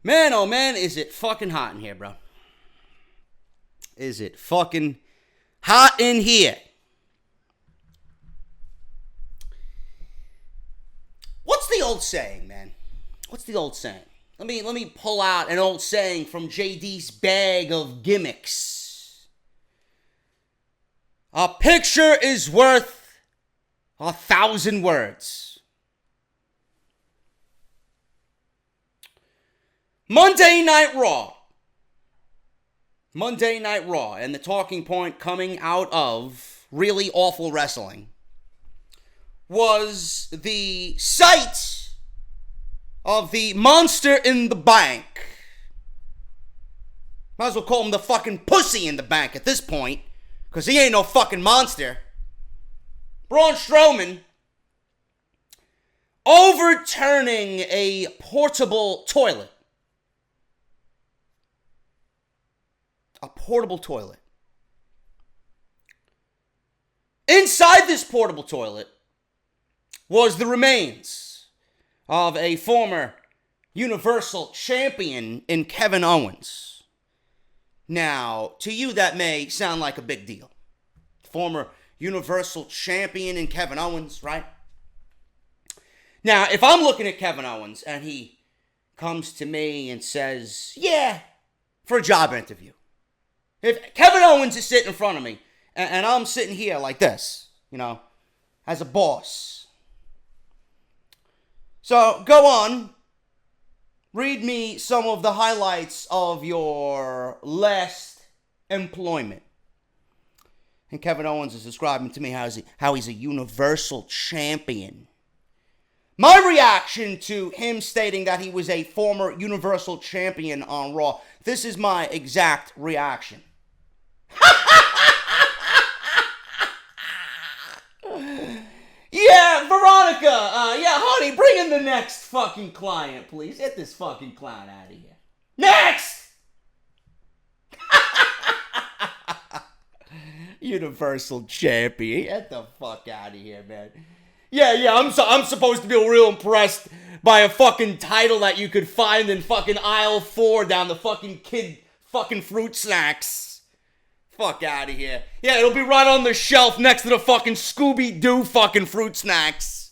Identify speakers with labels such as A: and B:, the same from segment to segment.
A: Man, oh man, is it fucking hot in here, bro. Is it fucking hot in here? What's the old saying, man? What's the old saying? Let me pull out an old saying from JD's bag of gimmicks. A picture is worth 1,000 words. Monday Night Raw. Monday Night Raw, and the talking point coming out of really awful wrestling was the sight of the monster in the bank. Might as well call him the fucking pussy in the bank at this point, because he ain't no fucking monster. Braun Strowman overturning a portable toilet. A portable toilet. Inside this portable toilet was the remains of a former Universal Champion in Kevin Owens. Now, to you that may sound like a big deal. Former Universal Champion in Kevin Owens, right? Now, if I'm looking at Kevin Owens and he comes to me and says, yeah, for a job interview. If Kevin Owens is sitting in front of me, and I'm sitting here like this, as a boss. So, go on. Read me some of the highlights of your last employment. And Kevin Owens is describing to me how he's a Universal Champion. My reaction to him stating that he was a former Universal Champion on Raw, this is my exact reaction. Yeah, Veronica, honey, bring in the next fucking client, please. Get this fucking clown out of here. Next! Universal Champion. Get the fuck out of here, man. Yeah, I'm supposed to be real impressed by a fucking title that you could find in fucking aisle 4 down the fucking kid fucking fruit snacks. Fuck out of here. Yeah, it'll be right on the shelf next to the fucking Scooby-Doo fucking fruit snacks.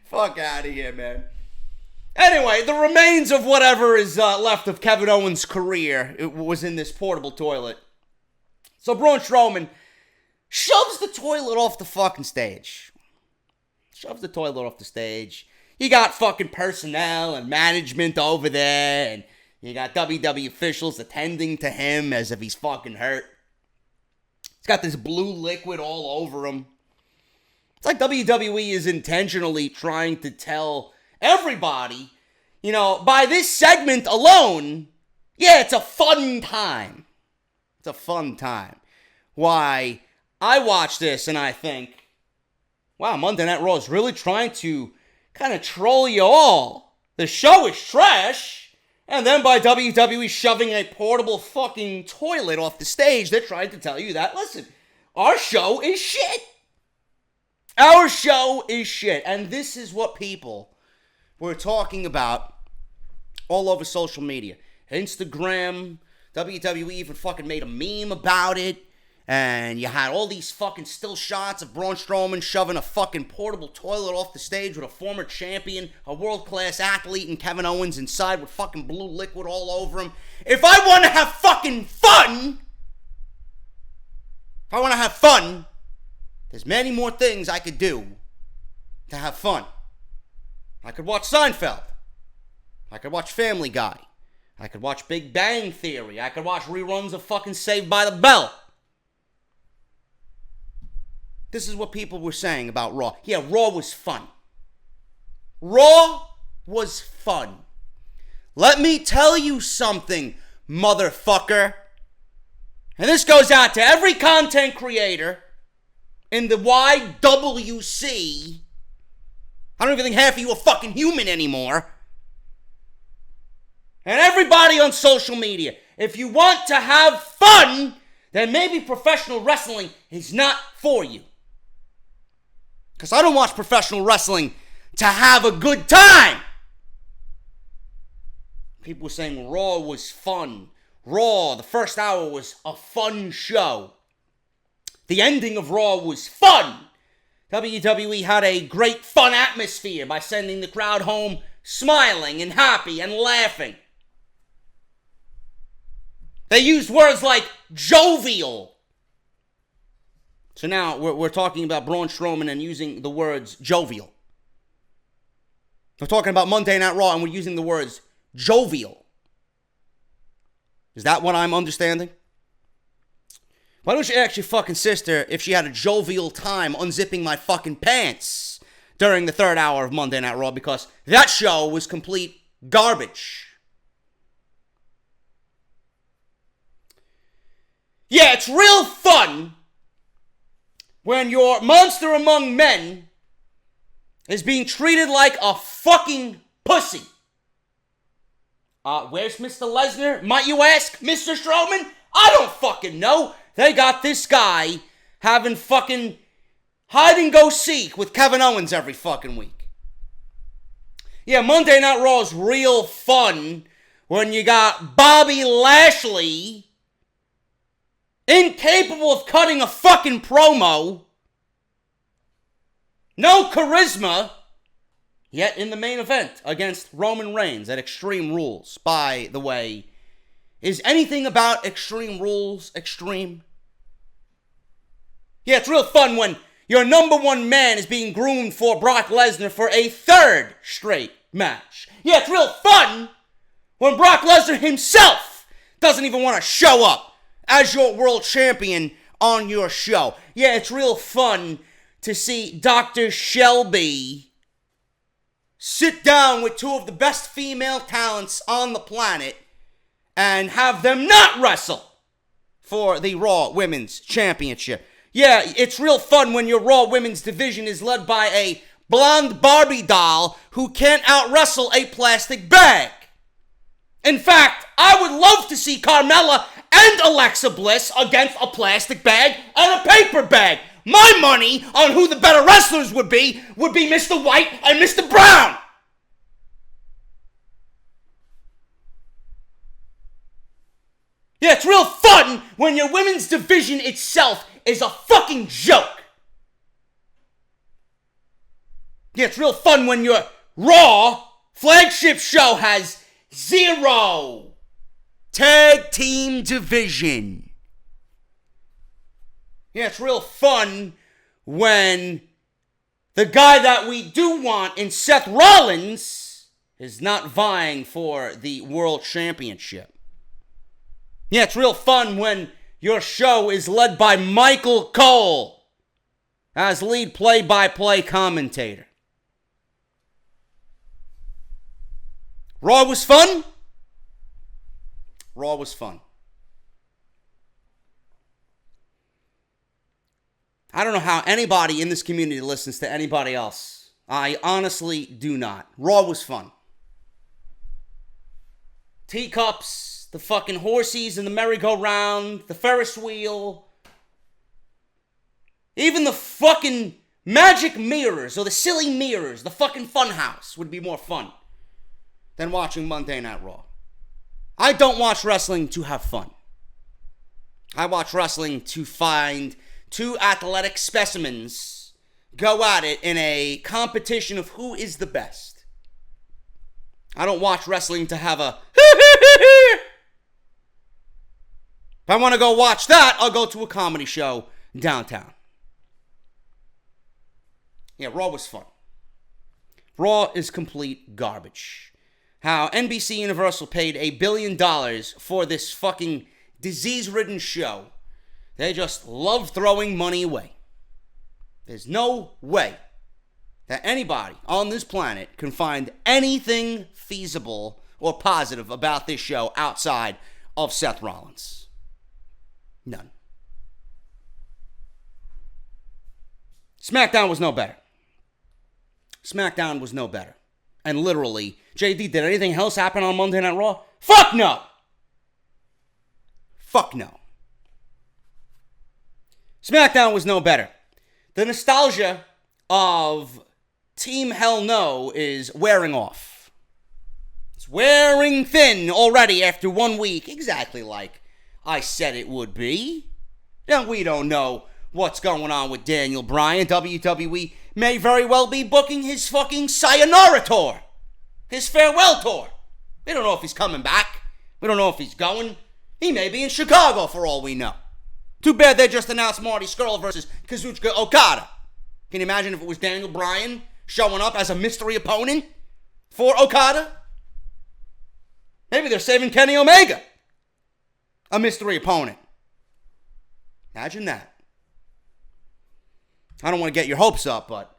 A: Fuck out of here, man. Anyway, the remains of whatever is left of Kevin Owens' career was in this portable toilet. So Braun Strowman shoves the toilet off the fucking stage. Shoves the toilet off the stage. You got fucking personnel and management over there, and you got WWE officials attending to him as if he's fucking hurt. He's got this blue liquid all over him. It's like WWE is intentionally trying to tell everybody, by this segment alone, yeah, it's a fun time. It's a fun time. Why, I watch this and I think, wow, Monday Night Raw is really trying to kind of troll you all. The show is trash. And then by WWE shoving a portable fucking toilet off the stage, they're trying to tell you that, listen, our show is shit. Our show is shit. And this is what people were talking about all over social media. Instagram, WWE even fucking made a meme about it. And you had all these fucking still shots of Braun Strowman shoving a fucking portable toilet off the stage with a former champion, a world-class athlete, and Kevin Owens inside with fucking blue liquid all over him. If I want to have fucking fun, there's many more things I could do to have fun. I could watch Seinfeld. I could watch Family Guy. I could watch Big Bang Theory. I could watch reruns of fucking Saved by the Bell. This is what people were saying about Raw. Yeah, Raw was fun. Raw was fun. Let me tell you something, motherfucker. And this goes out to every content creator in the YWC. I don't even think half of you are fucking human anymore. And everybody on social media. If you want to have fun, then maybe professional wrestling is not for you. Because I don't watch professional wrestling to have a good time. People were saying Raw was fun. Raw, the first hour was a fun show. The ending of Raw was fun. WWE had a great fun atmosphere by sending the crowd home smiling and happy and laughing. They used words like jovial. So now we're talking about Braun Strowman and using the words jovial. We're talking about Monday Night Raw and we're using the words jovial. Is that what I'm understanding? Why don't you ask your fucking sister if she had a jovial time unzipping my fucking pants during the third hour of Monday Night Raw, because that show was complete garbage. Yeah, it's real fun when your monster among men is being treated like a fucking pussy. Where's Mr. Lesnar, might you ask, Mr. Strowman? I don't fucking know. They got this guy having fucking hide and go seek with Kevin Owens every fucking week. Yeah, Monday Night Raw is real fun when you got Bobby Lashley incapable of cutting a fucking promo, no charisma, yet in the main event against Roman Reigns at Extreme Rules. By the way, is anything about Extreme Rules extreme? Yeah, it's real fun when your number one man is being groomed for Brock Lesnar for a third straight match. Yeah, it's real fun when Brock Lesnar himself doesn't even want to show up as your world champion on your show. Yeah, it's real fun to see Dr. Shelby sit down with two of the best female talents on the planet and have them not wrestle for the Raw Women's Championship. Yeah, it's real fun when your Raw Women's division is led by a blonde Barbie doll who can't out-wrestle a plastic bag. In fact, I would love to see Carmella and Alexa Bliss against a plastic bag and a paper bag. My money on who the better wrestlers would be Mr. White and Mr. Braun. Yeah, it's real fun when your women's division itself is a fucking joke. Yeah, it's real fun when your Raw flagship show has zero tag team division. Yeah, it's real fun when the guy that we do want in Seth Rollins is not vying for the World Championship. Yeah, it's real fun when your show is led by Michael Cole as lead play-by-play commentator. Raw was fun? Raw was fun. I don't know how anybody in this community listens to anybody else. I honestly do not. Raw was fun. Teacups, the fucking horsies and the merry-go-round, the Ferris wheel, even the fucking magic mirrors or the silly mirrors, the fucking funhouse would be more fun than watching Monday Night Raw. I don't watch wrestling to have fun. I watch wrestling to find two athletic specimens go at it in a competition of who is the best. I don't watch wrestling to have a If I want to go watch that, I'll go to a comedy show downtown. Yeah, Raw was fun. Raw is complete garbage. How NBC Universal paid $1 billion for this fucking disease-ridden show. They just love throwing money away. There's no way that anybody on this planet can find anything feasible or positive about this show outside of Seth Rollins. None. Smackdown was no better. Smackdown was no better. And literally, JD, did anything else happen on Monday Night Raw? Fuck no! Fuck no. Smackdown was no better. The nostalgia of Team Hell No is wearing off. It's wearing thin already after 1 week. Exactly like I said it would be. Now, we don't know what's going on with Daniel Bryan. WWE may very well be booking his fucking sayonara tour. His farewell tour. We don't know if he's coming back. We don't know if he's going. He may be in Chicago for all we know. Too bad they just announced Marty Scurll versus Kazuchika Okada. Can you imagine if it was Daniel Bryan showing up as a mystery opponent for Okada? Maybe they're saving Kenny Omega, a mystery opponent. Imagine that. I don't want to get your hopes up, but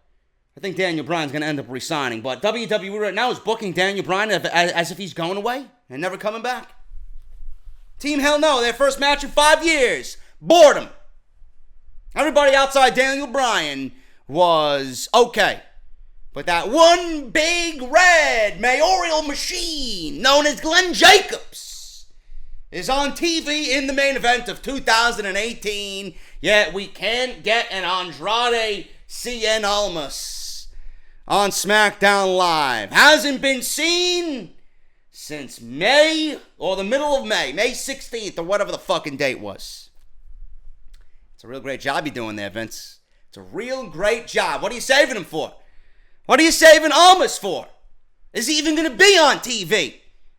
A: I think Daniel Bryan's going to end up resigning. But WWE right now is booking Daniel Bryan as if he's going away and never coming back. Team Hell No, their first match in 5 years. Boredom. Everybody outside Daniel Bryan was okay. But that one big red mayoral machine known as Glenn Jacobs is on TV in the main event of 2018. Yet we can't get an Andrade Cien Almas on Smackdown Live. Hasn't been seen since May, or the middle of May 16th, or whatever the fucking date was. It's a real great job you're doing there, Vince. It's a real great job. What are you saving him for? What are you saving Almas for? Is he even going to be on TV?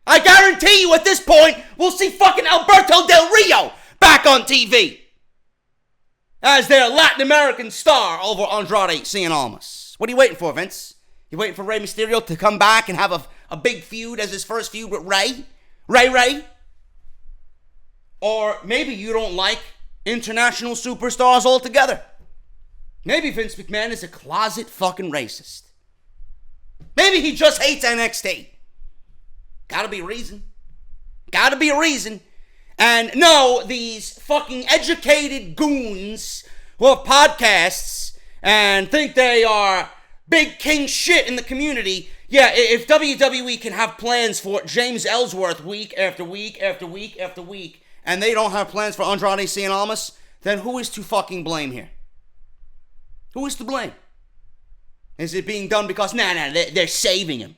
A: I guarantee you at this point, we'll see fucking Alberto Del Rio back on TV as their Latin American star over Andrade Cien Almas. What are you waiting for, Vince? You waiting for Rey Mysterio to come back and have a big feud as his first feud with Rey? Ray? Or maybe you don't like international superstars altogether. Maybe Vince McMahon is a closet fucking racist. Maybe he just hates NXT. Gotta be a reason. Gotta be a reason. And no, these fucking educated goons who have podcasts and think they are big king shit in the community. Yeah, if WWE can have plans for James Ellsworth week after week after week after week, and they don't have plans for Andrade Cien Almas, then who is to fucking blame here? Who is to blame? Is it being done because, they're saving him?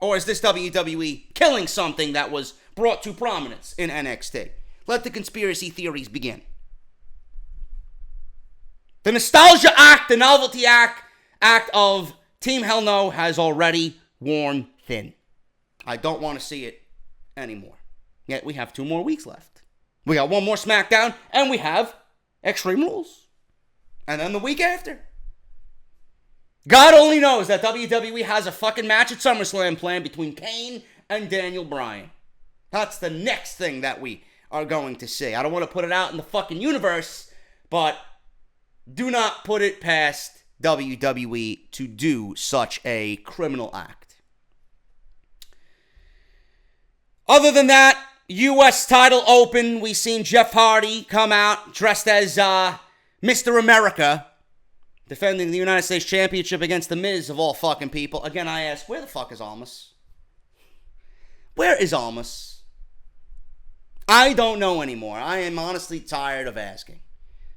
A: Or is this WWE killing something that was brought to prominence in NXT? Let the conspiracy theories begin. The nostalgia act, the novelty act of Team Hell No has already worn thin. I don't want to see it anymore. Yet we have 2 more weeks left. We got 1 more Smackdown, and we have Extreme Rules. And then the week after. God only knows that WWE has a fucking match at SummerSlam planned between Kane and Daniel Bryan. That's the next thing that we are going to see. I don't want to put it out in the fucking universe, but do not put it past WWE to do such a criminal act. Other than that, U.S. title open. We seen Jeff Hardy come out dressed as Mr. America, defending the United States Championship against The Miz of all fucking people. Again, I ask, where the fuck is Almas? Where is Almas? I don't know anymore. I am honestly tired of asking.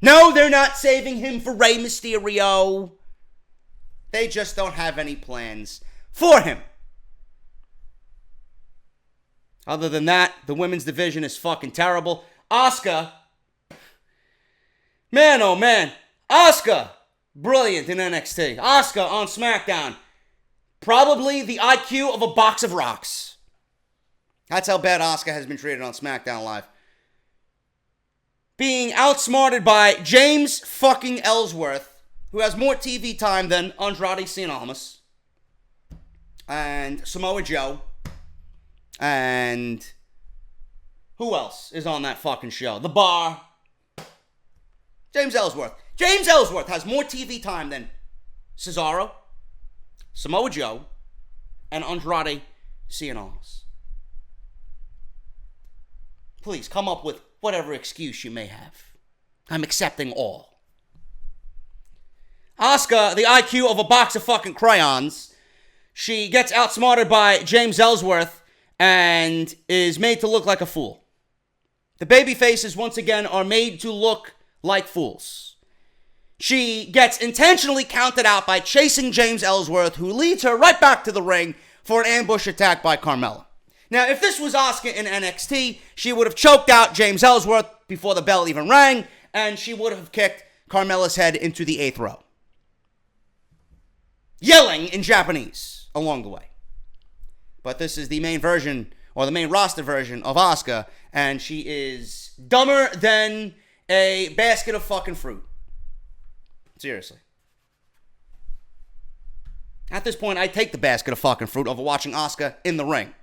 A: No, they're not saving him for Rey Mysterio. They just don't have any plans for him. Other than that, the women's division is fucking terrible. Oska, man, oh man, Oska, brilliant in NXT. Oska on SmackDown, probably the IQ of a box of rocks. That's how bad Oska has been treated on SmackDown Live. Being outsmarted by James fucking Ellsworth, who has more TV time than Andrade Cien Almas, and Samoa Joe, and who else is on that fucking show? The Bar. James Ellsworth. James Ellsworth has more TV time than Cesaro, Samoa Joe, and Andrade Cien Almas. Please come up with whatever excuse you may have. I'm accepting all. Oska, the IQ of a box of fucking crayons. She gets outsmarted by James Ellsworth and is made to look like a fool. The baby faces, once again, are made to look like fools. She gets intentionally counted out by chasing James Ellsworth, who leads her right back to the ring for an ambush attack by Carmella. Now, if this was Oska in NXT, she would have choked out James Ellsworth before the bell even rang, and she would have kicked Carmella's head into the 8th row, yelling in Japanese along the way. But this is the main version, or the main roster version of Oska, and she is dumber than a basket of fucking fruit. Seriously. At this point, I take the basket of fucking fruit over watching Oska in the ring.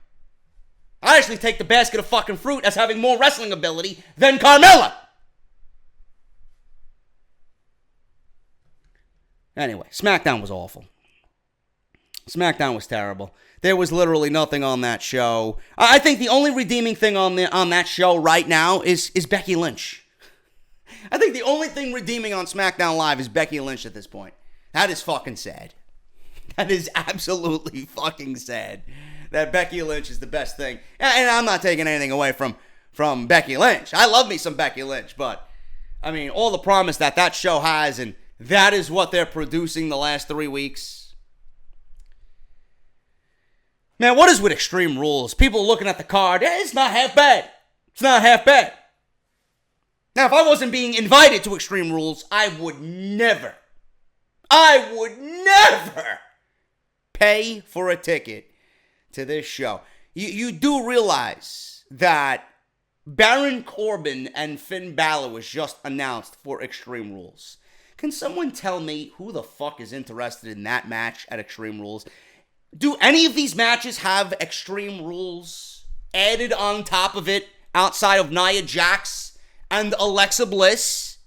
A: I actually take the basket of fucking fruit as having more wrestling ability than Carmella. Anyway, Smackdown was awful. Smackdown was terrible. There was literally nothing on that show. I think the only redeeming thing on that show right now is Becky Lynch. I think the only thing redeeming on SmackDown Live is Becky Lynch at this point. That is fucking sad. That is absolutely fucking sad. That Becky Lynch is the best thing. And I'm not taking anything away from Becky Lynch. I love me some Becky Lynch, but I mean, all the promise that show has, and that is what they're producing the last 3 weeks. Man, what is with Extreme Rules? People looking at the card, it's not half bad. It's not half bad. Now, if I wasn't being invited to Extreme Rules, I would never pay for a ticket to this show. You do realize that Baron Corbin and Finn Balor was just announced for Extreme Rules. Can someone tell me who the fuck is interested in that match at Extreme Rules? Do any of these matches have Extreme Rules added on top of it outside of Nia Jax and Alexa Bliss?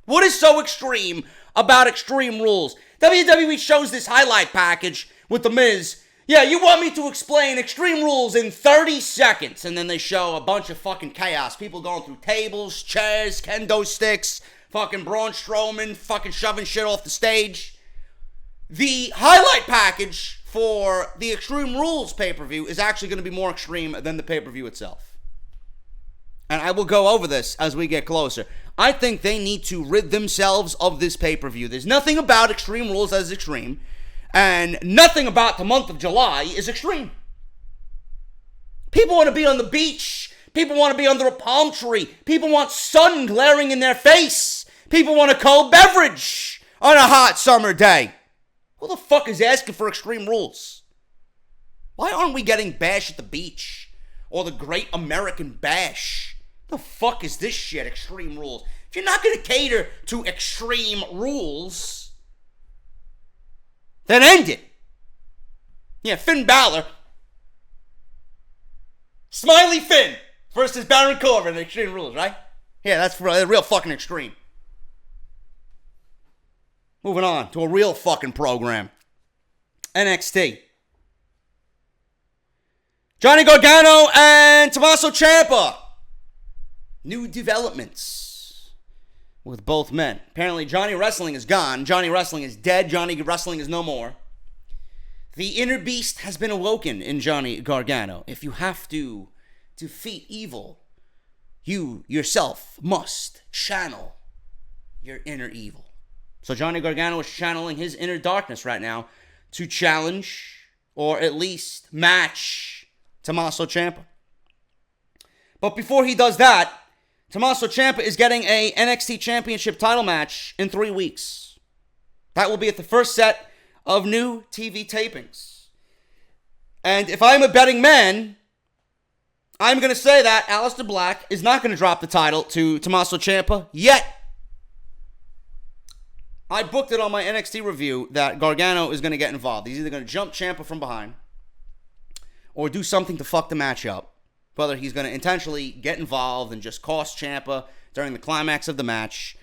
A: What is so extreme about Extreme Rules? WWE shows this highlight package with The Miz. Yeah, you want me to explain Extreme Rules in 30 seconds. And then they show a bunch of fucking chaos. People going through tables, chairs, kendo sticks, fucking Braun Strowman, fucking shoving shit off the stage. The highlight package for the Extreme Rules pay-per-view is actually going to be more extreme than the pay-per-view itself. And I will go over this as we get closer. I think they need to rid themselves of this pay-per-view. There's nothing about Extreme Rules that is extreme. And nothing about the month of July is extreme. People want to be on the beach. People want to be under a palm tree. People want sun glaring in their face. People want a cold beverage on a hot summer day. Who the fuck is asking for Extreme Rules? Why aren't we getting Bash at the Beach? Or the Great American Bash? The fuck is this shit, Extreme Rules? If you're not going to cater to Extreme Rules, then end it. Yeah, Finn Balor. Smiley Finn versus Baron Corbin in Extreme Rules, right? Yeah, that's real fucking extreme. Moving on to a real fucking program. NXT. Johnny Gargano and Tommaso Ciampa. New developments with both men. Apparently Johnny Wrestling is gone. Johnny Wrestling is dead. Johnny Wrestling is no more. The inner beast has been awoken in Johnny Gargano. If you have to defeat evil, you yourself must channel your inner evil. So Johnny Gargano is channeling his inner darkness right now to challenge, or at least match, Tommaso Ciampa. But before he does that, Tommaso Ciampa is getting a NXT Championship title match in 3 weeks. That will be at the first set of new TV tapings. And if I'm a betting man, I'm going to say that Aleister Black is not going to drop the title to Tommaso Ciampa yet. I booked it on my NXT review that Gargano is going to get involved. He's either going to jump Ciampa from behind or do something to fuck the match up. Whether he's going to intentionally get involved and just cost Ciampa during the climax of the match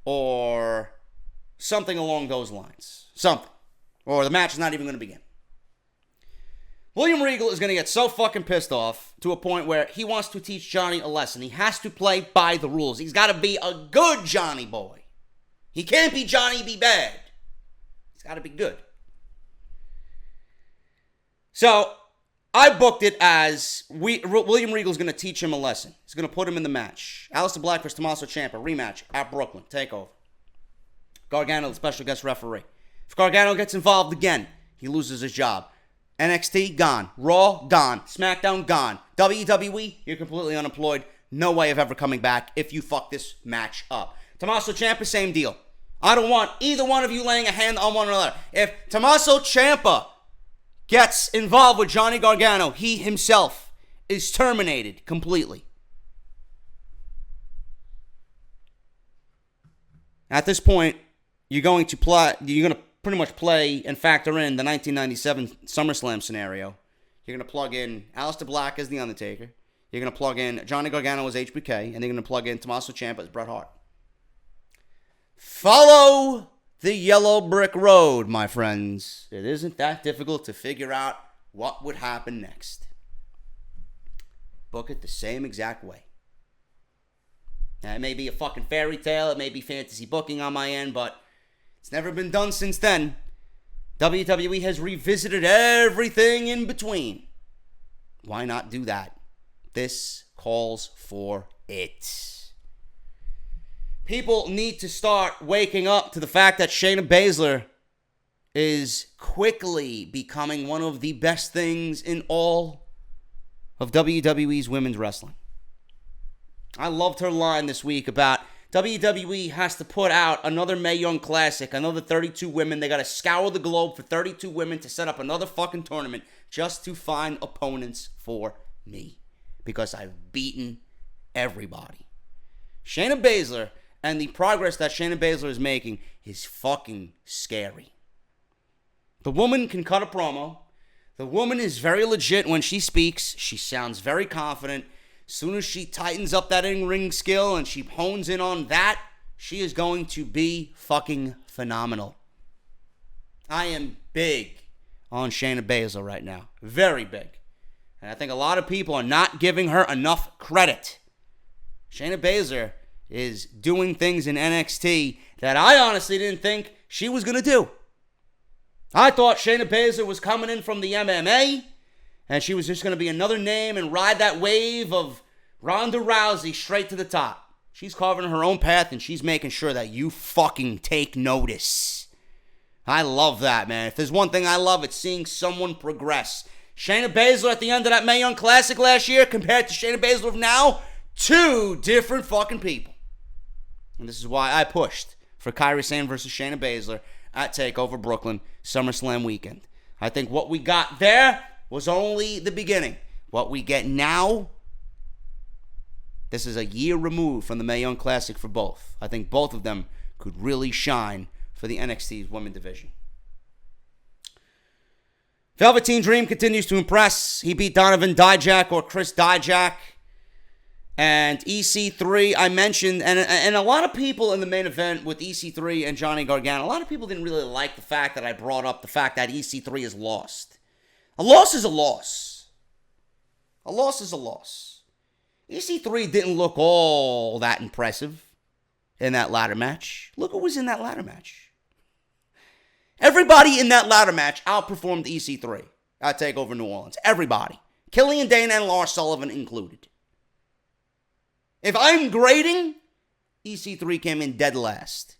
A: or something along those lines. Something. Or the match is not even going to begin. William Regal is going to get so fucking pissed off to a point where he wants to teach Johnny a lesson. He has to play by the rules. He's got to be a good Johnny boy. He can't be Johnny be bad. He's got to be good. So, I booked it as William Regal's going to teach him a lesson. He's going to put him in the match. Aleister Black versus Tommaso Ciampa, rematch at Brooklyn. Takeover. Gargano, the special guest referee. If Gargano gets involved again, he loses his job. NXT, gone. Raw, gone. Smackdown, gone. WWE, you're completely unemployed. No way of ever coming back if you fuck this match up. Tommaso Ciampa, same deal. I don't want either one of you laying a hand on one another. If Tommaso Ciampa gets involved with Johnny Gargano, he himself is terminated completely. At this point, you're going to pretty much play and factor in the 1997 SummerSlam scenario. You're going to plug in Aleister Black as The Undertaker. You're going to plug in Johnny Gargano as HBK. And you're going to plug in Tommaso Ciampa as Bret Hart. Follow the yellow brick road, my friends. It isn't that difficult to figure out what would happen next. Book it the same exact way. Now, it may be a fucking fairy tale. It may be fantasy booking on my end, but it's never been done since then. WWE has revisited everything in between. Why not do that? This calls for it. People need to start waking up to the fact that Shayna Baszler is quickly becoming one of the best things in all of WWE's women's wrestling. I loved her line this week about WWE has to put out another Mae Young Classic, another 32 women. They got to scour the globe for 32 women to set up another fucking tournament just to find opponents for me. Because I've beaten everybody. Shayna Baszler and the progress that Shayna Baszler is making is fucking scary. The woman can cut a promo. The woman is very legit when she speaks. She sounds very confident. As soon as she tightens up that in-ring skill and she hones in on that, she is going to be fucking phenomenal. I am big on Shayna Baszler right now. Very big. And I think a lot of people are not giving her enough credit. Shayna Baszler is doing things in NXT that I honestly didn't think she was going to do. I thought Shayna Baszler was coming in from the MMA, and she was just going to be another name and ride that wave of Ronda Rousey straight to the top. She's carving her own path, and she's making sure that you fucking take notice. I love that, man. If there's one thing I love, it's seeing someone progress. Shayna Baszler at the end of that Mae Young Classic last year compared to Shayna Baszler of now, two different fucking people. And this is why I pushed for Kairi Sane versus Shayna Baszler at TakeOver Brooklyn SummerSlam weekend. I think what we got there was only the beginning. What we get now, this is a year removed from the Mae Young Classic for both. I think both of them could really shine for the NXT's women division. Velveteen Dream continues to impress. He beat Donovan Dijak or Chris Dijak. And EC3, I mentioned, and a lot of people in the main event with EC3 and Johnny Gargano, a lot of people didn't really like the fact that I brought up the fact that EC3 is lost. A loss is a loss. A loss is a loss. EC3 didn't look all that impressive in that ladder match. Look who was in that ladder match. Everybody in that ladder match outperformed EC3 at TakeOver New Orleans. Everybody. Killian Dane and Lars Sullivan included. If I'm grading, EC3 came in dead last.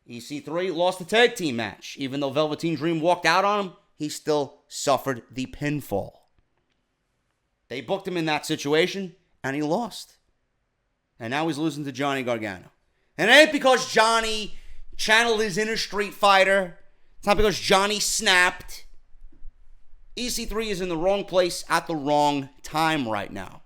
A: EC3 lost the tag team match. Even though Velveteen Dream walked out on him, he still suffered the pinfall. They booked him in that situation, and he lost. And now he's losing to Johnny Gargano. And it ain't because Johnny channeled his inner Street Fighter. It's not because Johnny snapped. EC3 is in the wrong place at the wrong time right now.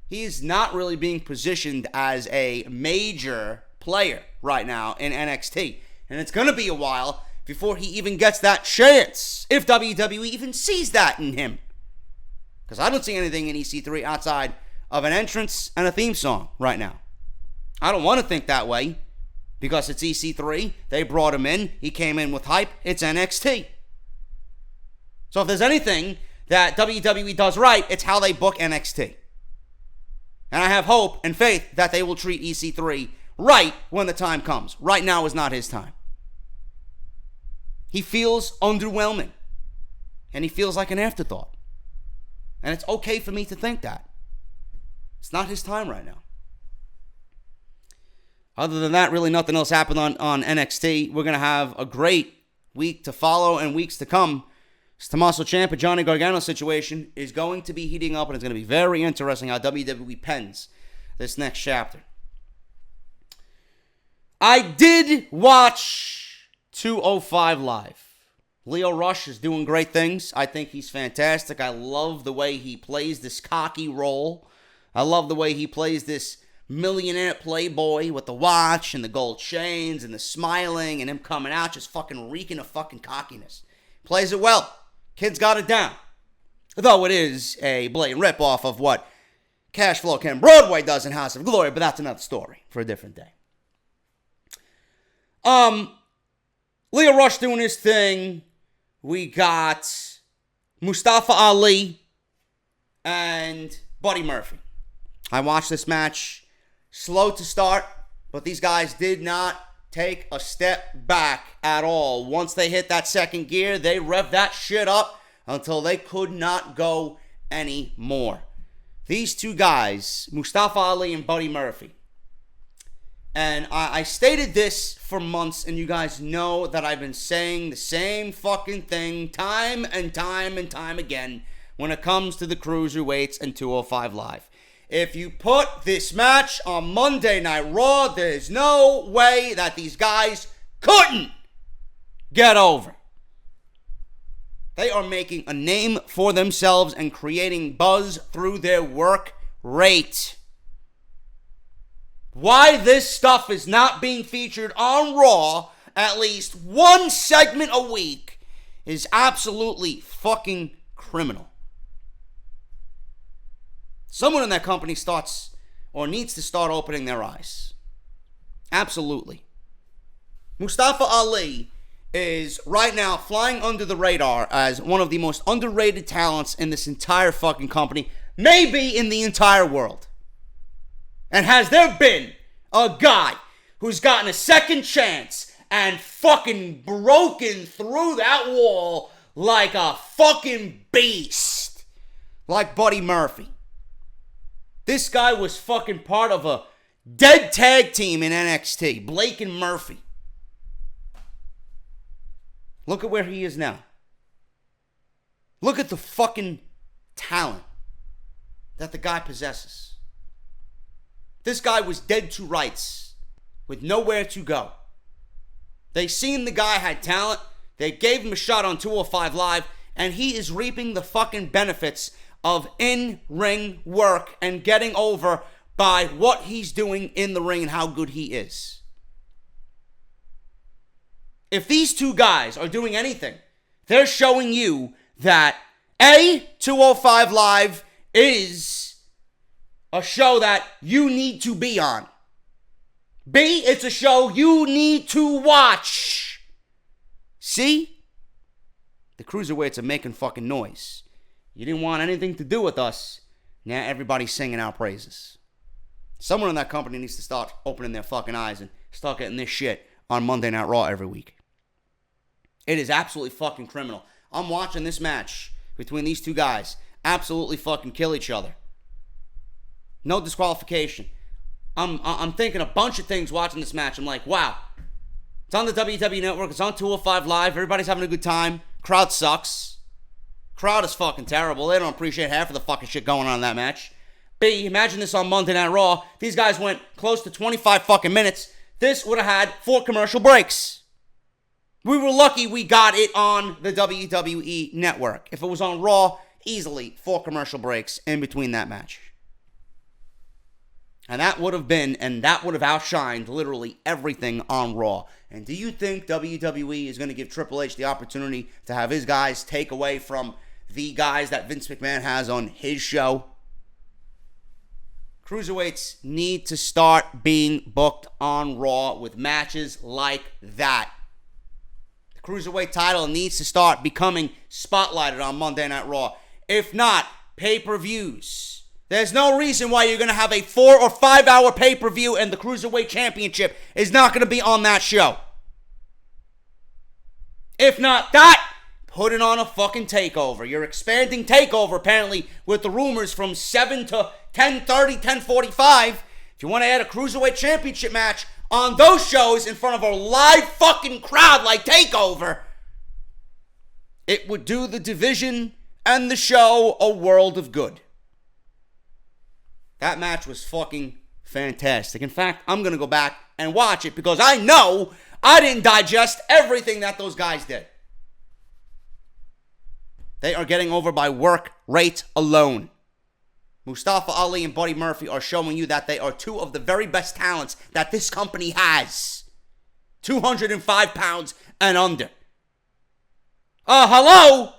A: He is not really being positioned as a major player right now in NXT. And it's going to be a while before he even gets that chance, if WWE even sees that in him. Because I don't see anything in EC3 outside of an entrance and a theme song right now. I don't want to think that way, because it's EC3. They brought him in. He came in with hype. It's NXT. So if there's anything that WWE does right, it's how they book NXT. And I have hope and faith that they will treat EC3 right when the time comes. Right now is not his time. He feels underwhelming. And he feels like an afterthought. And it's okay for me to think that. It's not his time right now. Other than that, really nothing else happened on NXT. We're going to have a great week to follow and weeks to come. This Tommaso Ciampa, Johnny Gargano situation is going to be heating up, and it's going to be very interesting how WWE pens this next chapter. I did watch 205 Live. Lio Rush is doing great things. I think he's fantastic. I love the way he plays this cocky role. I love the way he plays this millionaire playboy with the watch and the gold chains and the smiling and him coming out just fucking reeking of fucking cockiness. Plays it well. Kid's got it down. Though it is a blatant ripoff of what Cash Flow Ken Broadway does in House of Glory, but that's another story for a different day. Lio Rush doing his thing. We got Mustafa Ali and Buddy Murphy. I watched this match. Slow to start, but these guys did not take a step back at all. Once they hit that second gear, they revved that shit up until they could not go anymore. These two guys, Mustafa Ali and Buddy Murphy, and I stated this for months, and you guys know that I've been saying the same fucking thing time and time and time again when it comes to the Cruiserweights and 205 Live. If you put this match on Monday Night Raw, there's no way that these guys couldn't get over. They are making a name for themselves and creating buzz through their work rate. Why this stuff is not being featured on Raw at least one segment a week is absolutely fucking criminal. Someone in that company starts or needs to start opening their eyes. Absolutely. Mustafa Ali is right now flying under the radar as one of the most underrated talents in this entire fucking company, maybe in the entire world. And has there been a guy who's gotten a second chance and fucking broken through that wall like a fucking beast, like Buddy Murphy? This guy was fucking part of a dead tag team in NXT, Blake and Murphy. Look at where he is now. Look at the fucking talent that the guy possesses. This guy was dead to rights with nowhere to go. They seen the guy had talent. They gave him a shot on 205 Live, and he is reaping the fucking benefits of in-ring work and getting over by what he's doing in the ring and how good he is. If these two guys are doing anything, they're showing you that A, 205 Live is a show that you need to be on. B, it's a show you need to watch. C, the Cruiserweights are making fucking noise. You didn't want anything to do with us. Now everybody's singing our praises. Someone in that company needs to start opening their fucking eyes and start getting this shit on Monday Night Raw every week. It is absolutely fucking criminal. I'm watching this match between these two guys absolutely fucking kill each other. No disqualification. I'm thinking a bunch of things watching this match. I'm like, wow. It's on the WWE Network. It's on 205 Live. Everybody's having a good time. Crowd sucks. Crowd is fucking terrible. They don't appreciate half of the fucking shit going on in that match. B, imagine this on Monday Night Raw. These guys went close to 25 fucking minutes. This would have had 4 commercial breaks. We were lucky we got it on the WWE Network. If it was on Raw, easily 4 commercial breaks in between that match. And that would have outshined literally everything on Raw. And do you think WWE is going to give Triple H the opportunity to have his guys take away from the guys that Vince McMahon has on his show? Cruiserweights need to start being booked on Raw with matches like that. The Cruiserweight title needs to start becoming spotlighted on Monday Night Raw. If not, pay-per-views. There's no reason why you're going to have a 4 or 5 hour pay-per-view and the Cruiserweight Championship is not going to be on that show. If not that, put it on a fucking TakeOver. You're expanding TakeOver apparently with the rumors from 7 to 10:30, 10:45. If you want to add a Cruiserweight Championship match on those shows in front of a live fucking crowd like TakeOver, It would do the division and the show a world of good. That match was fucking fantastic. In fact, I'm going to go back and watch it because I know I didn't digest everything that those guys did. They are getting over by work rate alone. Mustafa Ali and Buddy Murphy are showing you that they are two of the very best talents that this company has. 205 pounds and under. Hello?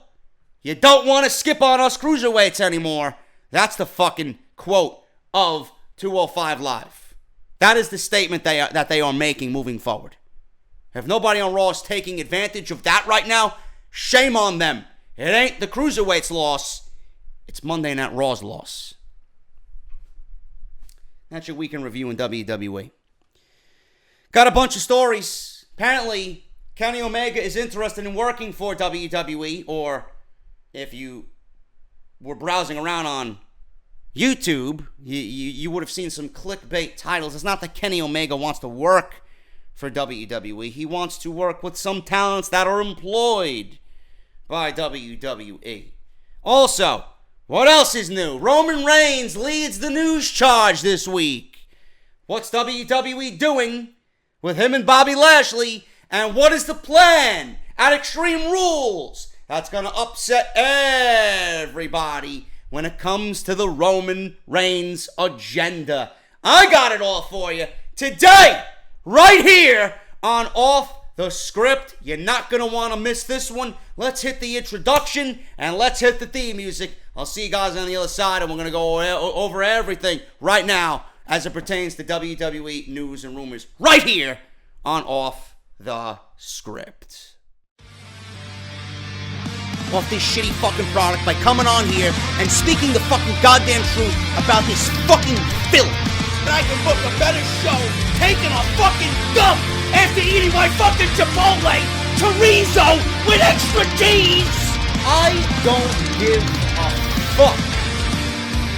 A: You don't want to skip on us cruiserweights anymore. That's the fucking quote of 205 Live. That is the statement that they are making moving forward. If nobody on Raw is taking advantage of that right now, shame on them. It ain't the cruiserweights' loss. It's Monday Night Raw's loss. That's your weekend review in WWE. Got a bunch of stories. Apparently, Kenny Omega is interested in working for WWE, or if you were browsing around on YouTube, you would have seen some clickbait titles. It's not that Kenny Omega wants to work for WWE. He wants to work with some talents that are employed by WWE. Also, what else is new? Roman Reigns leads the news charge this week. What's WWE doing with him and Bobby Lashley? And what is the plan at Extreme Rules that's going to upset everybody when it comes to the Roman Reigns agenda? I got it all for you today, right here on Off the Script. You're not going to want to miss this one. Let's hit the introduction and let's hit the theme music. I'll see you guys on the other side, and we're going to go over everything right now as it pertains to WWE news and rumors right here on Off the Script. Off this shitty fucking product by coming on here and speaking the fucking goddamn truth about this fucking filth.
B: I can book a better show taking a fucking dump after eating my fucking Chipotle chorizo with extra cheese.
A: I don't give a fuck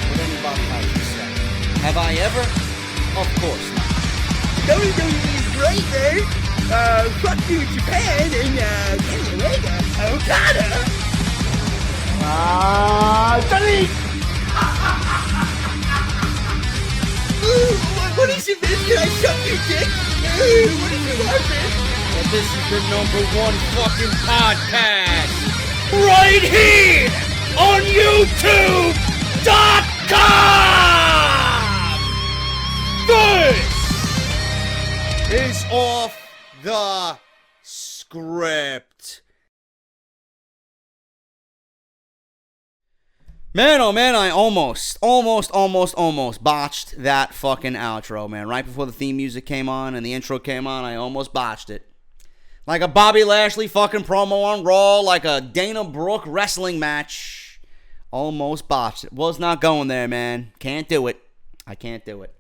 A: what anybody has to say. Have I ever? Of course not.
B: WWE is great, man. Fuck you, Japan, and Kenny Omega, Okada. Delete! What is it, man? Can I suck your dick? What is it, man?
A: Well, this is the #1 fucking podcast.
B: Right here on YouTube.com!
A: This is Off the Script. Man, oh man, I almost botched that fucking outro, man. Right before the theme music came on and the intro came on, I almost botched it. Like a Bobby Lashley fucking promo on Raw, like a Dana Brooke wrestling match. Almost botched it. Was not going there, man. Can't do it. I can't do it.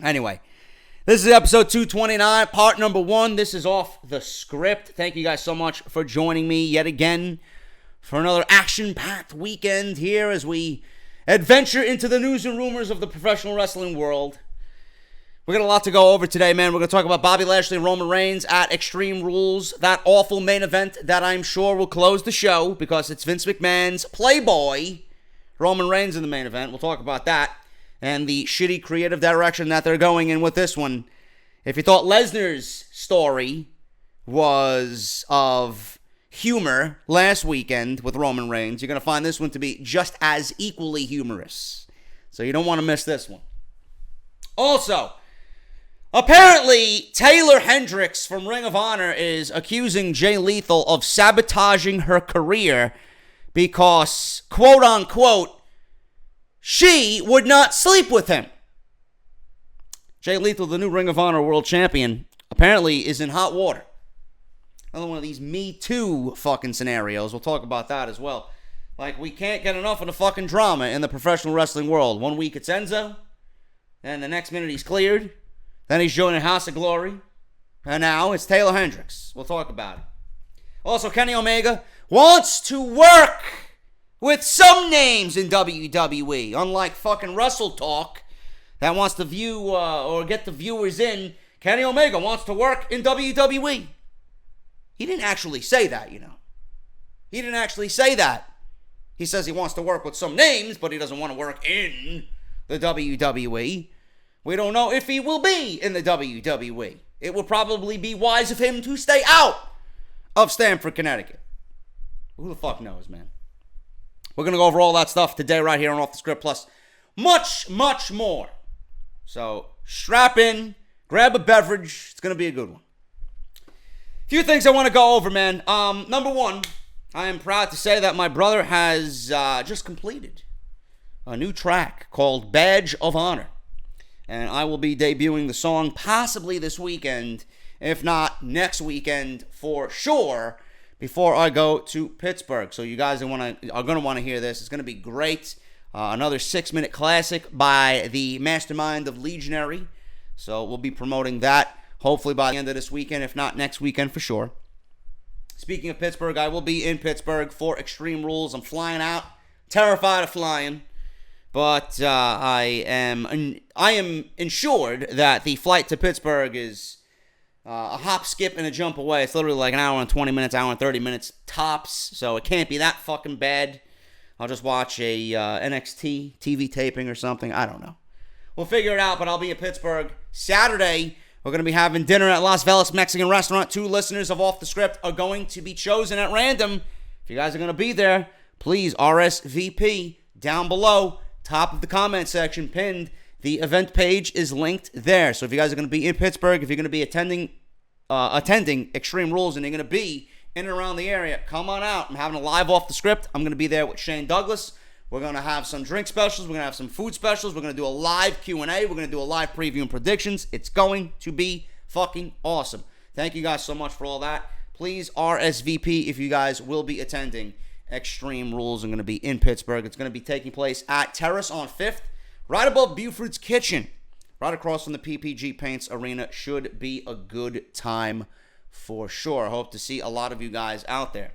A: Anyway, this is episode 229, part number 1. This is Off the Script. Thank you guys so much for joining me yet again for another action-packed weekend here as we adventure into the news and rumors of the professional wrestling world. We got a lot to go over today, man. We're going to talk about Bobby Lashley and Roman Reigns at Extreme Rules, that awful main event that I'm sure will close the show because it's Vince McMahon's Playboy, Roman Reigns in the main event. We'll talk about that and the shitty creative direction that they're going in with this one. If you thought Lesnar's story was of humor last weekend with Roman Reigns, you're going to find this one to be just as equally humorous. So you don't want to miss this one. Also, apparently, Taylor Hendrix from Ring of Honor is accusing Jay Lethal of sabotaging her career because, quote unquote, she would not sleep with him. Jay Lethal, the new Ring of Honor World Champion, apparently is in hot water. Another one of these Me Too fucking scenarios. We'll talk about that as well. Like, we can't get enough of the fucking drama in the professional wrestling world. 1 week it's Enzo, and the next minute he's cleared. Then he's joining House of Glory. And now it's Taylor Hendrix. We'll talk about it. Also, Kenny Omega wants to work with some names in WWE. Unlike fucking Wrestle Talk that wants to view or get the viewers in, Kenny Omega wants to work in WWE. He didn't actually say that, you know. He didn't actually say that. He says he wants to work with some names, but he doesn't want to work in the WWE. We don't know if he will be in the WWE. It will probably be wise of him to stay out of Stamford, Connecticut. Who the fuck knows, man? We're going to go over all that stuff today right here on Off the Script, plus much, much more. So strap in, grab a beverage. It's going to be a good one. A few things I want to go over, man. Number one, I am proud to say that my brother has just completed a new track called Badge of Honor. And I will be debuting the song possibly this weekend, if not next weekend for sure, before I go to Pittsburgh. So you guys are going to want to hear this. It's going to be great. Another 6-minute classic by the mastermind of Legionary. So we'll be promoting that hopefully by the end of this weekend, if not next weekend for sure. Speaking of Pittsburgh, I will be in Pittsburgh for Extreme Rules. I'm flying out, terrified of flying. But I am ensured that the flight to Pittsburgh is a hop, skip, and a jump away. It's literally like an hour and 20 minutes, hour and 30 minutes tops. So it can't be that fucking bad. I'll just watch a NXT TV taping or something. I don't know. We'll figure it out, but I'll be in Pittsburgh Saturday. We're going to be having dinner at Las Vegas Mexican Restaurant. 2 listeners of Off the Script are going to be chosen at random. If you guys are going to be there, please RSVP down below. Top of the comment section, pinned. The event page is linked there. So if you guys are going to be in Pittsburgh, if you're going to be attending Extreme Rules and you're going to be in and around the area, come on out. I'm having a live Off the Script. I'm going to be there with Shane Douglas. We're going to have some drink specials. We're going to have some food specials. We're going to do a live Q&A. We're going to do a live preview and predictions. It's going to be fucking awesome. Thank you guys so much for all that. Please RSVP if you guys will be attending Extreme Rules. I'm going to be in Pittsburgh. It's going to be taking place at Terrace on 5th, right above Buford's Kitchen, right across from the PPG Paints Arena. Should be a good time for sure. I hope to see a lot of you guys out there.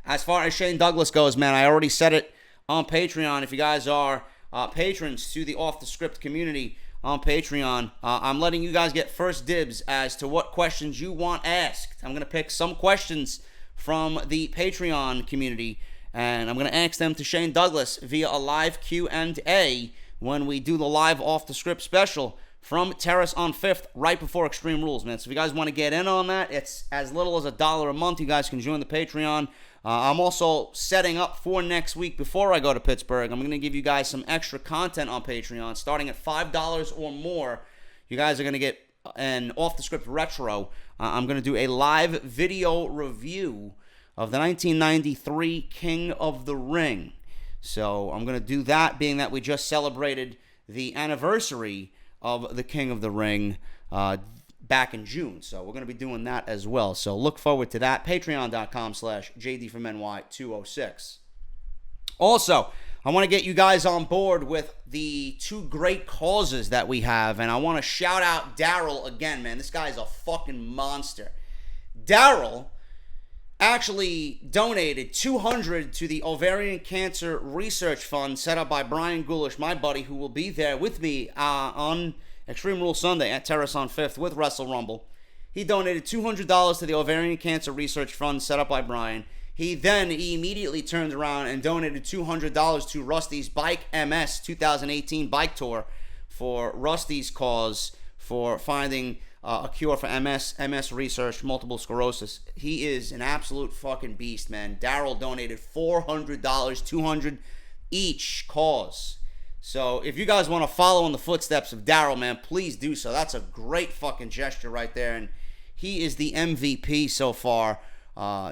A: As far as Shane Douglas goes, man, I already said it on Patreon. If you guys are patrons to the Off the Script community on Patreon, I'm letting you guys get first dibs as to what questions you want asked. I'm going to pick some questions from the Patreon community, and I'm going to ask them to Shane Douglas via a live Q&A when we do the live Off the Script special from Terrace on 5th, right before Extreme Rules, man. So if you guys want to get in on that, it's as little as $1 a month. You guys can join the Patreon. I'm also setting up for next week before I go to Pittsburgh. I'm going to give you guys some extra content on Patreon. Starting at $5 or more, you guys are going to get an Off the Script retro. I'm going to do a live video review of the 1993 King of the Ring. So I'm going to do that, being that we just celebrated the anniversary of the King of the Ring back in June. So we're going to be doing that as well. So look forward to that. Patreon.com/JDFROMNY206. Also, I want to get you guys on board with the 2 great causes that we have. And I want to shout out Daryl again, man. This guy's a fucking monster. Daryl actually donated $200 to the Ovarian Cancer Research Fund set up by Brian Goulash, my buddy, who will be there with me on Extreme Rules Sunday at Terrace on 5th with Wrestle Rumble. He donated $200 to the Ovarian Cancer Research Fund set up by Brian. He immediately turned around and donated $200 to Rusty's Bike MS 2018 bike tour for Rusty's cause for finding a cure for MS research, multiple sclerosis. He is an absolute fucking beast, man. Daryl donated $400, $200 each cause. So if you guys want to follow in the footsteps of Daryl, man, please do so. That's a great fucking gesture right there, and he is the MVP so far,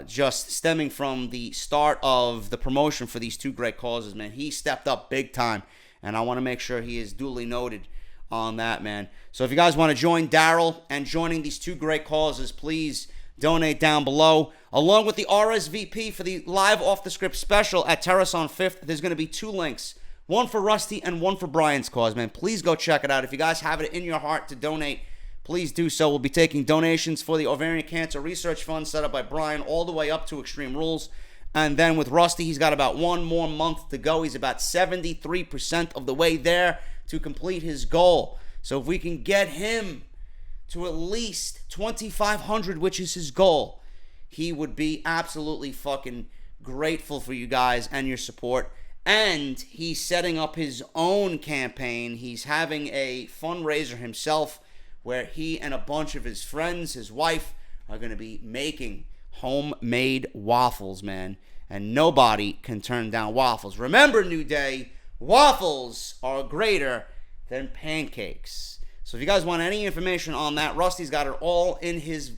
A: just stemming from the start of the promotion for these 2 great causes, man. He stepped up big time, and I want to make sure he is duly noted on that, man. So if you guys want to join Daryl and joining these 2 great causes, please donate down below. Along with the RSVP for the live Off the Script special at Terrace on 5th, there's going to be 2 links. One for Rusty and one for Brian's cause, man. Please go check it out. If you guys have it in your heart to donate, please do so. We'll be taking donations for the Ovarian Cancer Research Fund set up by Brian all the way up to Extreme Rules. And then with Rusty, he's got about 1 more month to go. He's about 73% of the way there to complete his goal. So if we can get him to at least 2,500, which is his goal, He would be absolutely fucking grateful for you guys and your support. And he's setting up his own campaign. He's having a fundraiser himself where he and a bunch of his friends, his wife, are going to be making homemade waffles, man. And nobody can turn down waffles. Remember, New Day, waffles are greater than pancakes. So if you guys want any information on that, Rusty's got it all in his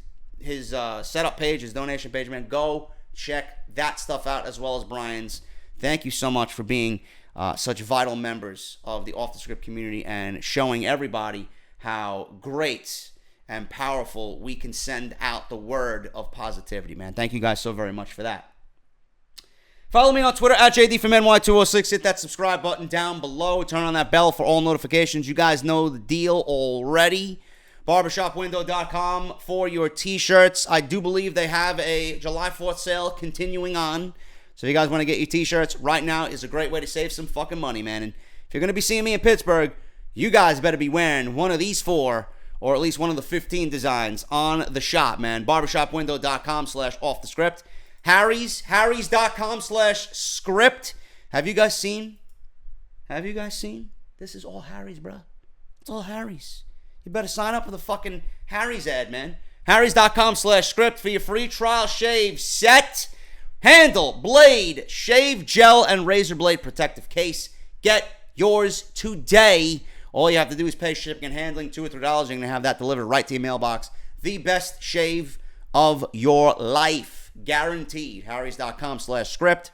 A: setup page, his donation page, man. Go check that stuff out as well as Brian's. Thank you so much for being such vital members of the Off the Script community and showing everybody how great and powerful we can send out the word of positivity, man. Thank you guys so very much for that. Follow me on Twitter at JDFROMNY206. Hit that subscribe button down below. Turn on that bell for all notifications. You guys know the deal already. Barbershopwindow.com for your t-shirts. I do believe they have a July 4th sale continuing on. So if you guys want to get your t-shirts, right now is a great way to save some fucking money, man. And if you're going to be seeing me in Pittsburgh, you guys better be wearing one of these 4 or at least one of the 15 designs on the shop, man. Barbershopwindow.com/offthescript. Harry's.com/script. Have you guys seen? This is all Harry's, bro. It's all Harry's. You better sign up for the fucking Harry's ad, man. Harry's.com/script for your free trial shave set. Handle, blade, shave gel, and razor blade protective case. Get yours today. All you have to do is pay shipping and handling, $2 or $3. You're going to have that delivered right to your mailbox. The best shave of your life. Guaranteed. Harrys.com/script.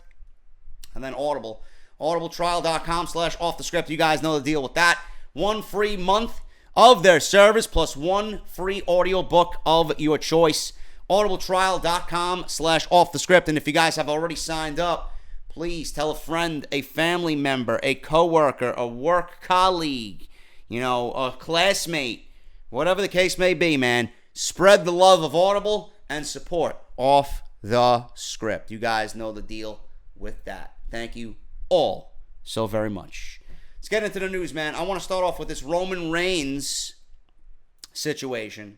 A: And then Audible. Audibletrial.com/offthescript. You guys know the deal with that. 1 free month of their service plus 1 free audio book of your choice. Audibletrial.com/offthescript. And if you guys have already signed up, please tell a friend, a family member, a coworker, a work colleague, a classmate, whatever the case may be, man. Spread the love of Audible and support Off the Script. You guys know the deal with that. Thank you all so very much. Let's get into the news, man. I want to start off with this Roman Reigns situation.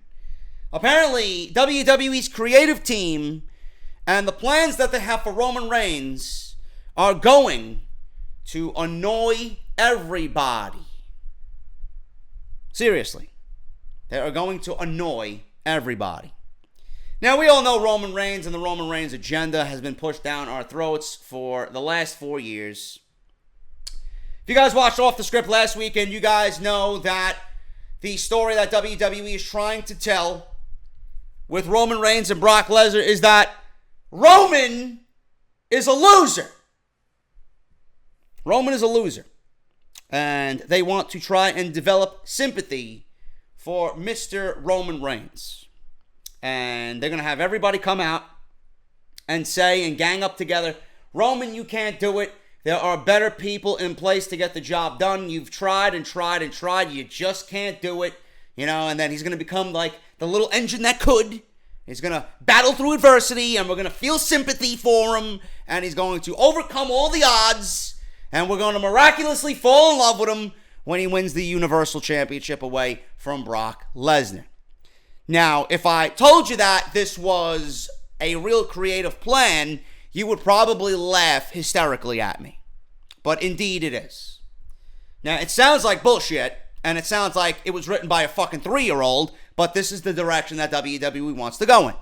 A: Apparently, WWE's creative team and the plans that they have for Roman Reigns are going to annoy everybody. Seriously. They are going to annoy everybody. Now, we all know Roman Reigns and the Roman Reigns agenda has been pushed down our throats for the last 4 years. If you guys watched Off the Script last weekend, you guys know that the story that WWE is trying to tell with Roman Reigns and Brock Lesnar is that Roman is a loser. Roman is a loser. And they want to try and develop sympathy for Mr. Roman Reigns. And they're going to have everybody come out and say and gang up together, Roman, you can't do it. There are better people in place to get the job done. You've tried and tried and tried. You just can't do it. And then he's going to become like the little engine that could. He's going to battle through adversity, and we're going to feel sympathy for him, and he's going to overcome all the odds, and we're going to miraculously fall in love with him when he wins the Universal Championship away from Brock Lesnar. Now, if I told you that this was a real creative plan, you would probably laugh hysterically at me. But indeed it is. Now, it sounds like bullshit, and it sounds like it was written by a fucking 3-year-old, but this is the direction that WWE wants to go in.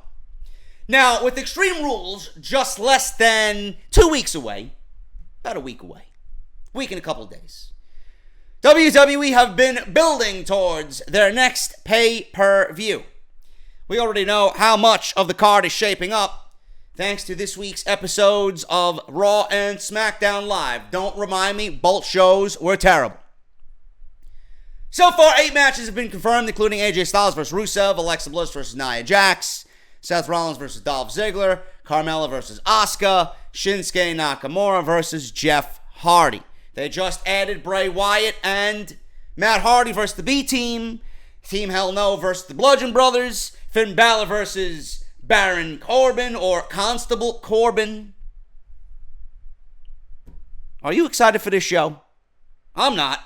A: Now, with Extreme Rules just less than 2 weeks away, about a week away, week and a couple of days, WWE have been building towards their next pay-per-view. We already know how much of the card is shaping up thanks to this week's episodes of Raw and Smackdown Live. Don't remind me, both shows were terrible. So far, 8 matches have been confirmed, including AJ Styles versus Rusev, Alexa Bliss versus Nia Jax, Seth Rollins versus Dolph Ziggler, Carmella versus Oska, Shinsuke Nakamura versus Jeff Hardy. They just added Bray Wyatt and Matt Hardy versus the B-Team, Team Hell No versus the Bludgeon Brothers, Finn Balor versus Baron Corbin or Constable Corbin. Are you excited for this show? I'm not.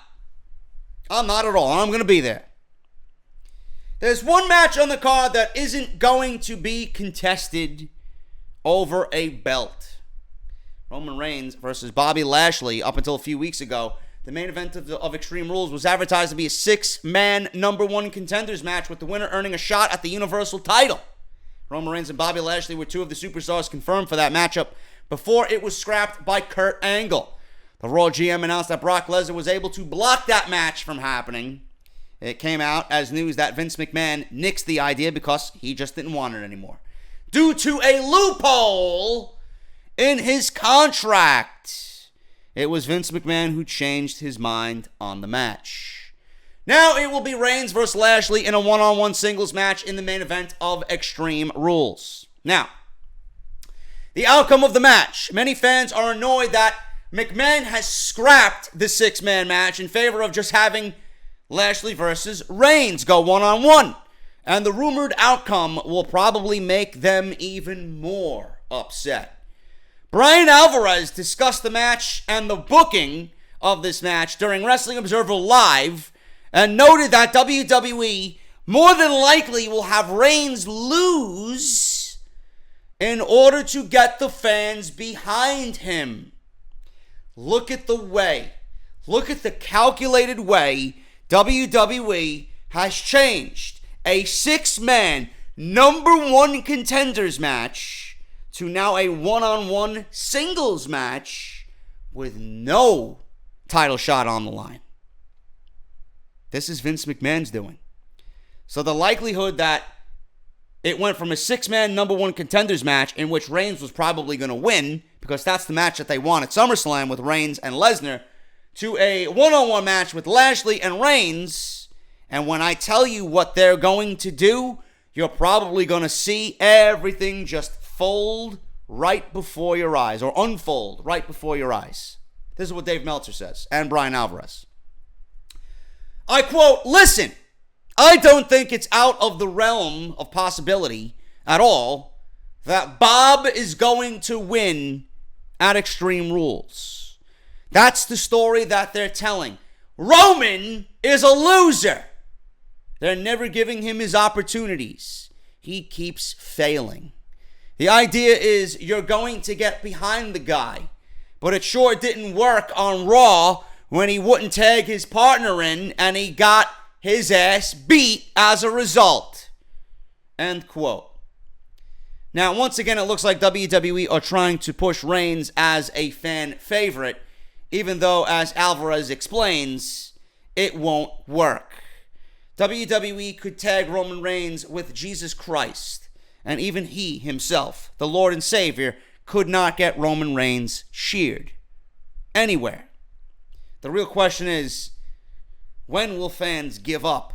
A: I'm not at all. I'm going to be there. There's one match on the card that isn't going to be contested over a belt. Roman Reigns versus Bobby Lashley. Up until a few weeks ago, the main event of Extreme Rules was advertised to be a 6-man number 1 contenders match, with the winner earning a shot at the Universal title. Roman Reigns and Bobby Lashley were 2 of the superstars confirmed for that matchup before it was scrapped by Kurt Angle. The Raw GM announced that Brock Lesnar was able to block that match from happening. It came out as news that Vince McMahon nixed the idea because he just didn't want it anymore, due to a loophole in his contract. It was Vince McMahon who changed his mind on the match. Now it will be Reigns versus Lashley in a one-on-one singles match in the main event of Extreme Rules. Now, the outcome of the match. Many fans are annoyed that McMahon has scrapped the 6-man match in favor of just having Lashley versus Reigns go one-on-one. And the rumored outcome will probably make them even more upset. Bryan Alvarez discussed the match and the booking of this match during Wrestling Observer Live and noted that WWE more than likely will have Reigns lose in order to get the fans behind him. Look at the calculated way WWE has changed a 6-man number 1 contenders match to now a one-on-one singles match with no title shot on the line. This is Vince McMahon's doing. So the likelihood that it went from a 6-man number 1 contenders match in which Reigns was probably going to win, because that's the match that they won at SummerSlam with Reigns and Lesnar, to a one-on-one match with Lashley and Reigns. And when I tell you what they're going to do, you're probably going to see everything just fold right before your eyes, or unfold right before your eyes. This is what Dave Meltzer says, and Bryan Alvarez. I quote, "Listen, I don't think it's out of the realm of possibility at all that Bob is going to win at Extreme Rules. That's the story that they're telling. Roman is a loser. They're never giving him his opportunities. He keeps failing. The idea is you're going to get behind the guy, but it sure didn't work on Raw when he wouldn't tag his partner in and he got his ass beat as a result." End quote. Now, once again, it looks like WWE are trying to push Reigns as a fan favorite, even though, as Alvarez explains, it won't work. WWE could tag Roman Reigns with Jesus Christ, and even he himself, the Lord and Savior, could not get Roman Reigns cheered anywhere. The real question is, when will fans give up?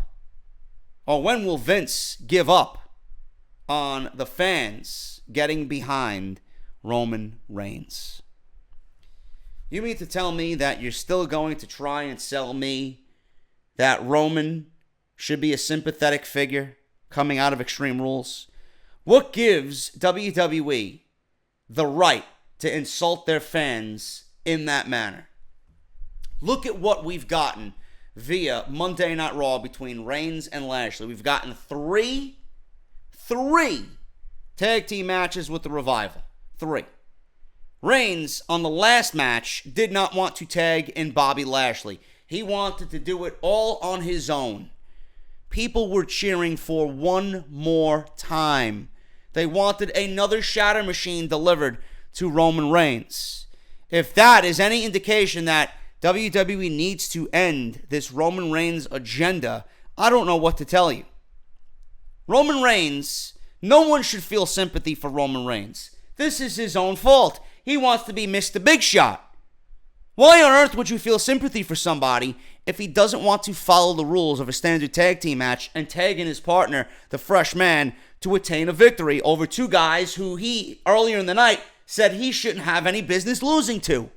A: Or when will Vince give up on the fans getting behind Roman Reigns? You mean to tell me that you're still going to try and sell me that Roman should be a sympathetic figure coming out of Extreme Rules? What gives WWE the right to insult their fans in that manner? Look at what we've gotten via Monday Night Raw between Reigns and Lashley. We've gotten three tag team matches with the Revival. 3. Reigns, on the last match, did not want to tag in Bobby Lashley. He wanted to do it all on his own. People were cheering for one more time. They wanted another shatter machine delivered to Roman Reigns. If that is any indication that WWE needs to end this Roman Reigns agenda, I don't know what to tell you. Roman Reigns, no one should feel sympathy for Roman Reigns. This is his own fault. He wants to be Mr. Big Shot. Why on earth would you feel sympathy for somebody if he doesn't want to follow the rules of a standard tag team match and tag in his partner, the Fresh Man, to attain a victory over 2 guys who he, earlier in the night, said he shouldn't have any business losing to?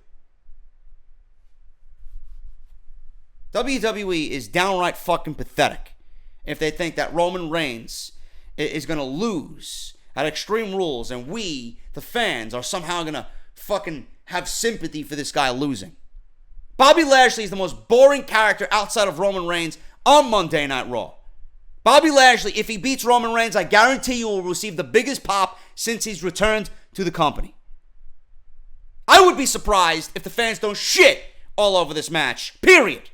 A: WWE is downright fucking pathetic if they think that Roman Reigns is going to lose at Extreme Rules and we, the fans, are somehow going to fucking have sympathy for this guy losing. Bobby Lashley is the most boring character outside of Roman Reigns on Monday Night Raw. Bobby Lashley, if he beats Roman Reigns, I guarantee you will receive the biggest pop since he's returned to the company. I would be surprised if the fans don't shit all over this match. Period.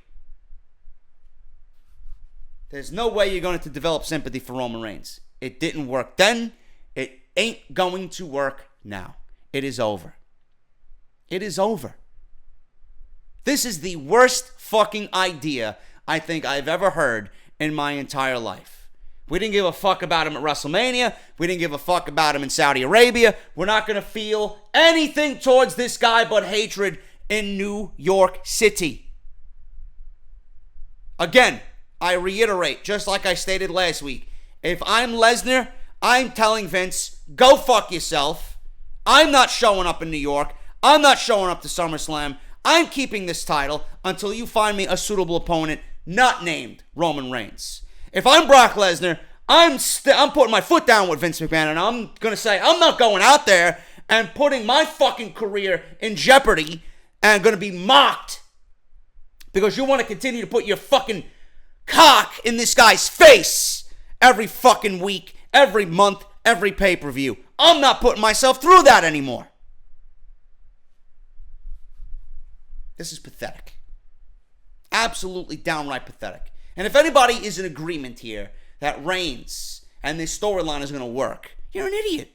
A: There's no way you're going to develop sympathy for Roman Reigns. It didn't work then. It ain't going to work now. It is over. It is over. This is the worst fucking idea I think I've ever heard in my entire life. We didn't give a fuck about him at WrestleMania. We didn't give a fuck about him in Saudi Arabia. We're not going to feel anything towards this guy but hatred in New York City. Again, I reiterate, just like I stated last week, if I'm Lesnar, I'm telling Vince, go fuck yourself. I'm not showing up in New York. I'm not showing up to SummerSlam. I'm keeping this title until you find me a suitable opponent not named Roman Reigns. If I'm Brock Lesnar, I'm putting my foot down with Vince McMahon, and I'm going to say I'm not going out there and putting my fucking career in jeopardy and going to be mocked because you want to continue to put your fucking cock in this guy's face every fucking week, every month, every pay-per-view. I'm not putting myself through that anymore. This is pathetic. Absolutely downright pathetic. And if anybody is in agreement here that Reigns and this storyline is going to work, you're an idiot.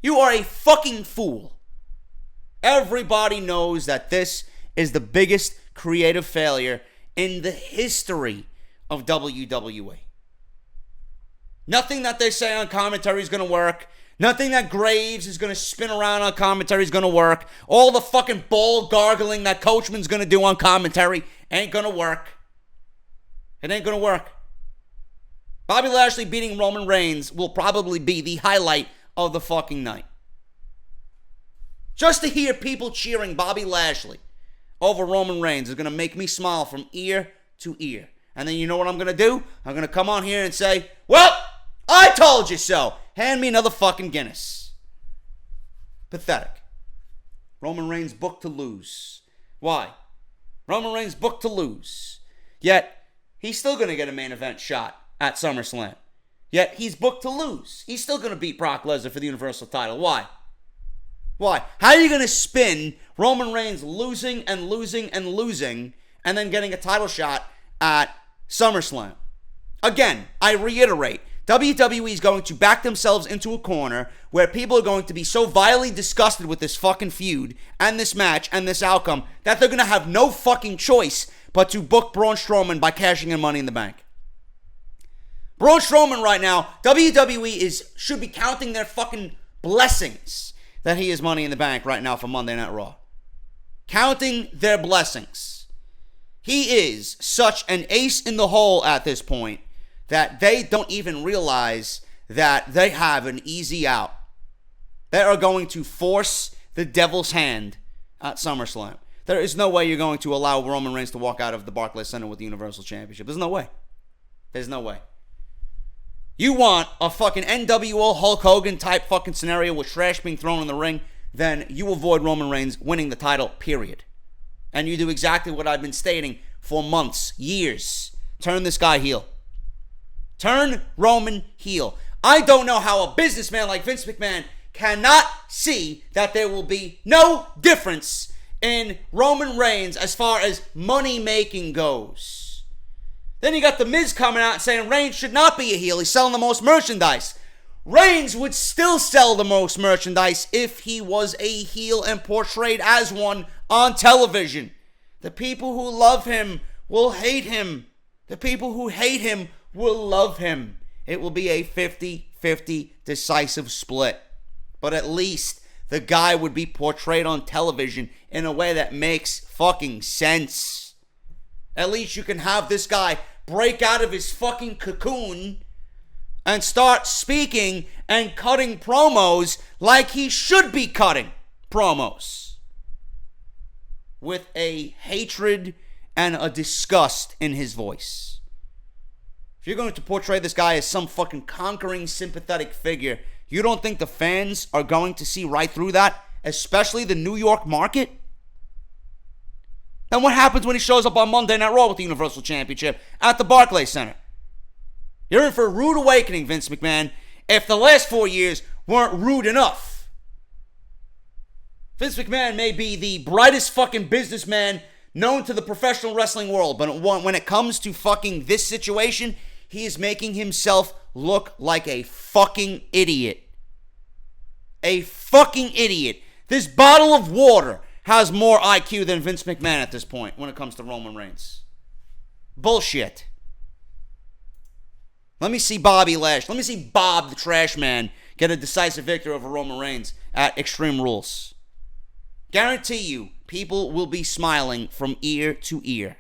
A: You are a fucking fool. Everybody knows that this is the biggest creative failure in the history of WWE. Nothing that they say on commentary is going to work. Nothing that Graves is going to spin around on commentary is going to work. All the fucking ball gargling that Coachman's going to do on commentary ain't going to work. It ain't going to work. Bobby Lashley beating Roman Reigns will probably be the highlight of the fucking night. Just to hear people cheering Bobby Lashley over Roman Reigns is going to make me smile from ear to ear. And then you know what I'm going to do? I'm going to come on here and say, well, I told you so. Hand me another fucking Guinness. Pathetic. Roman Reigns booked to lose. Why? Roman Reigns booked to lose. Yet, he's still going to get a main event shot at SummerSlam. Yet, he's booked to lose. He's still going to beat Brock Lesnar for the Universal title. Why? Why? How are you going to spin Roman Reigns losing and losing and losing and then getting a title shot at SummerSlam? Again, I reiterate, WWE is going to back themselves into a corner where people are going to be so vilely disgusted with this fucking feud and this match and this outcome that they're going to have no fucking choice but to book Braun Strowman by cashing in Money in the Bank. Braun Strowman right now, WWE should be counting their fucking blessings that he is Money in the Bank right now for Monday Night Raw. Counting their blessings. He is such an ace in the hole at this point that they don't even realize that they have an easy out. They are going to force the devil's hand at SummerSlam. There is no way you're going to allow Roman Reigns to walk out of the Barclays Center with the Universal Championship. There's no way. There's no way. You want a fucking NWO Hulk Hogan type fucking scenario with trash being thrown in the ring, then you avoid Roman Reigns winning the title, period. And you do exactly what I've been stating for months, years. Turn this guy heel. Turn Roman heel. I don't know how a businessman like Vince McMahon cannot see that there will be no difference in Roman Reigns as far as money making goes. Then you got The Miz coming out saying Reigns should not be a heel. He's selling the most merchandise. Reigns would still sell the most merchandise if he was a heel and portrayed as one on television. The people who love him will hate him. The people who hate him will love him. It will be a 50-50 decisive split. But at least the guy would be portrayed on television in a way that makes fucking sense. At least you can have this guy break out of his fucking cocoon and start speaking and cutting promos like he should be cutting promos. With a hatred and a disgust in his voice. If you're going to portray this guy as some fucking conquering, sympathetic figure, you don't think the fans are going to see right through that, especially the New York market? Then what happens when he shows up on Monday Night Raw with the Universal Championship at the Barclays Center? You're in for a rude awakening, Vince McMahon, if the last 4 years weren't rude enough. Vince McMahon may be the brightest fucking businessman known to the professional wrestling world, but when it comes to fucking this situation, he is making himself look like a fucking idiot. A fucking idiot. This bottle of water has more IQ than Vince McMahon at this point when it comes to Roman Reigns. Bullshit. Let me see Bobby Lashley. Let me see Bob the Trash Man get a decisive victory over Roman Reigns at Extreme Rules. Guarantee you, people will be smiling from ear to ear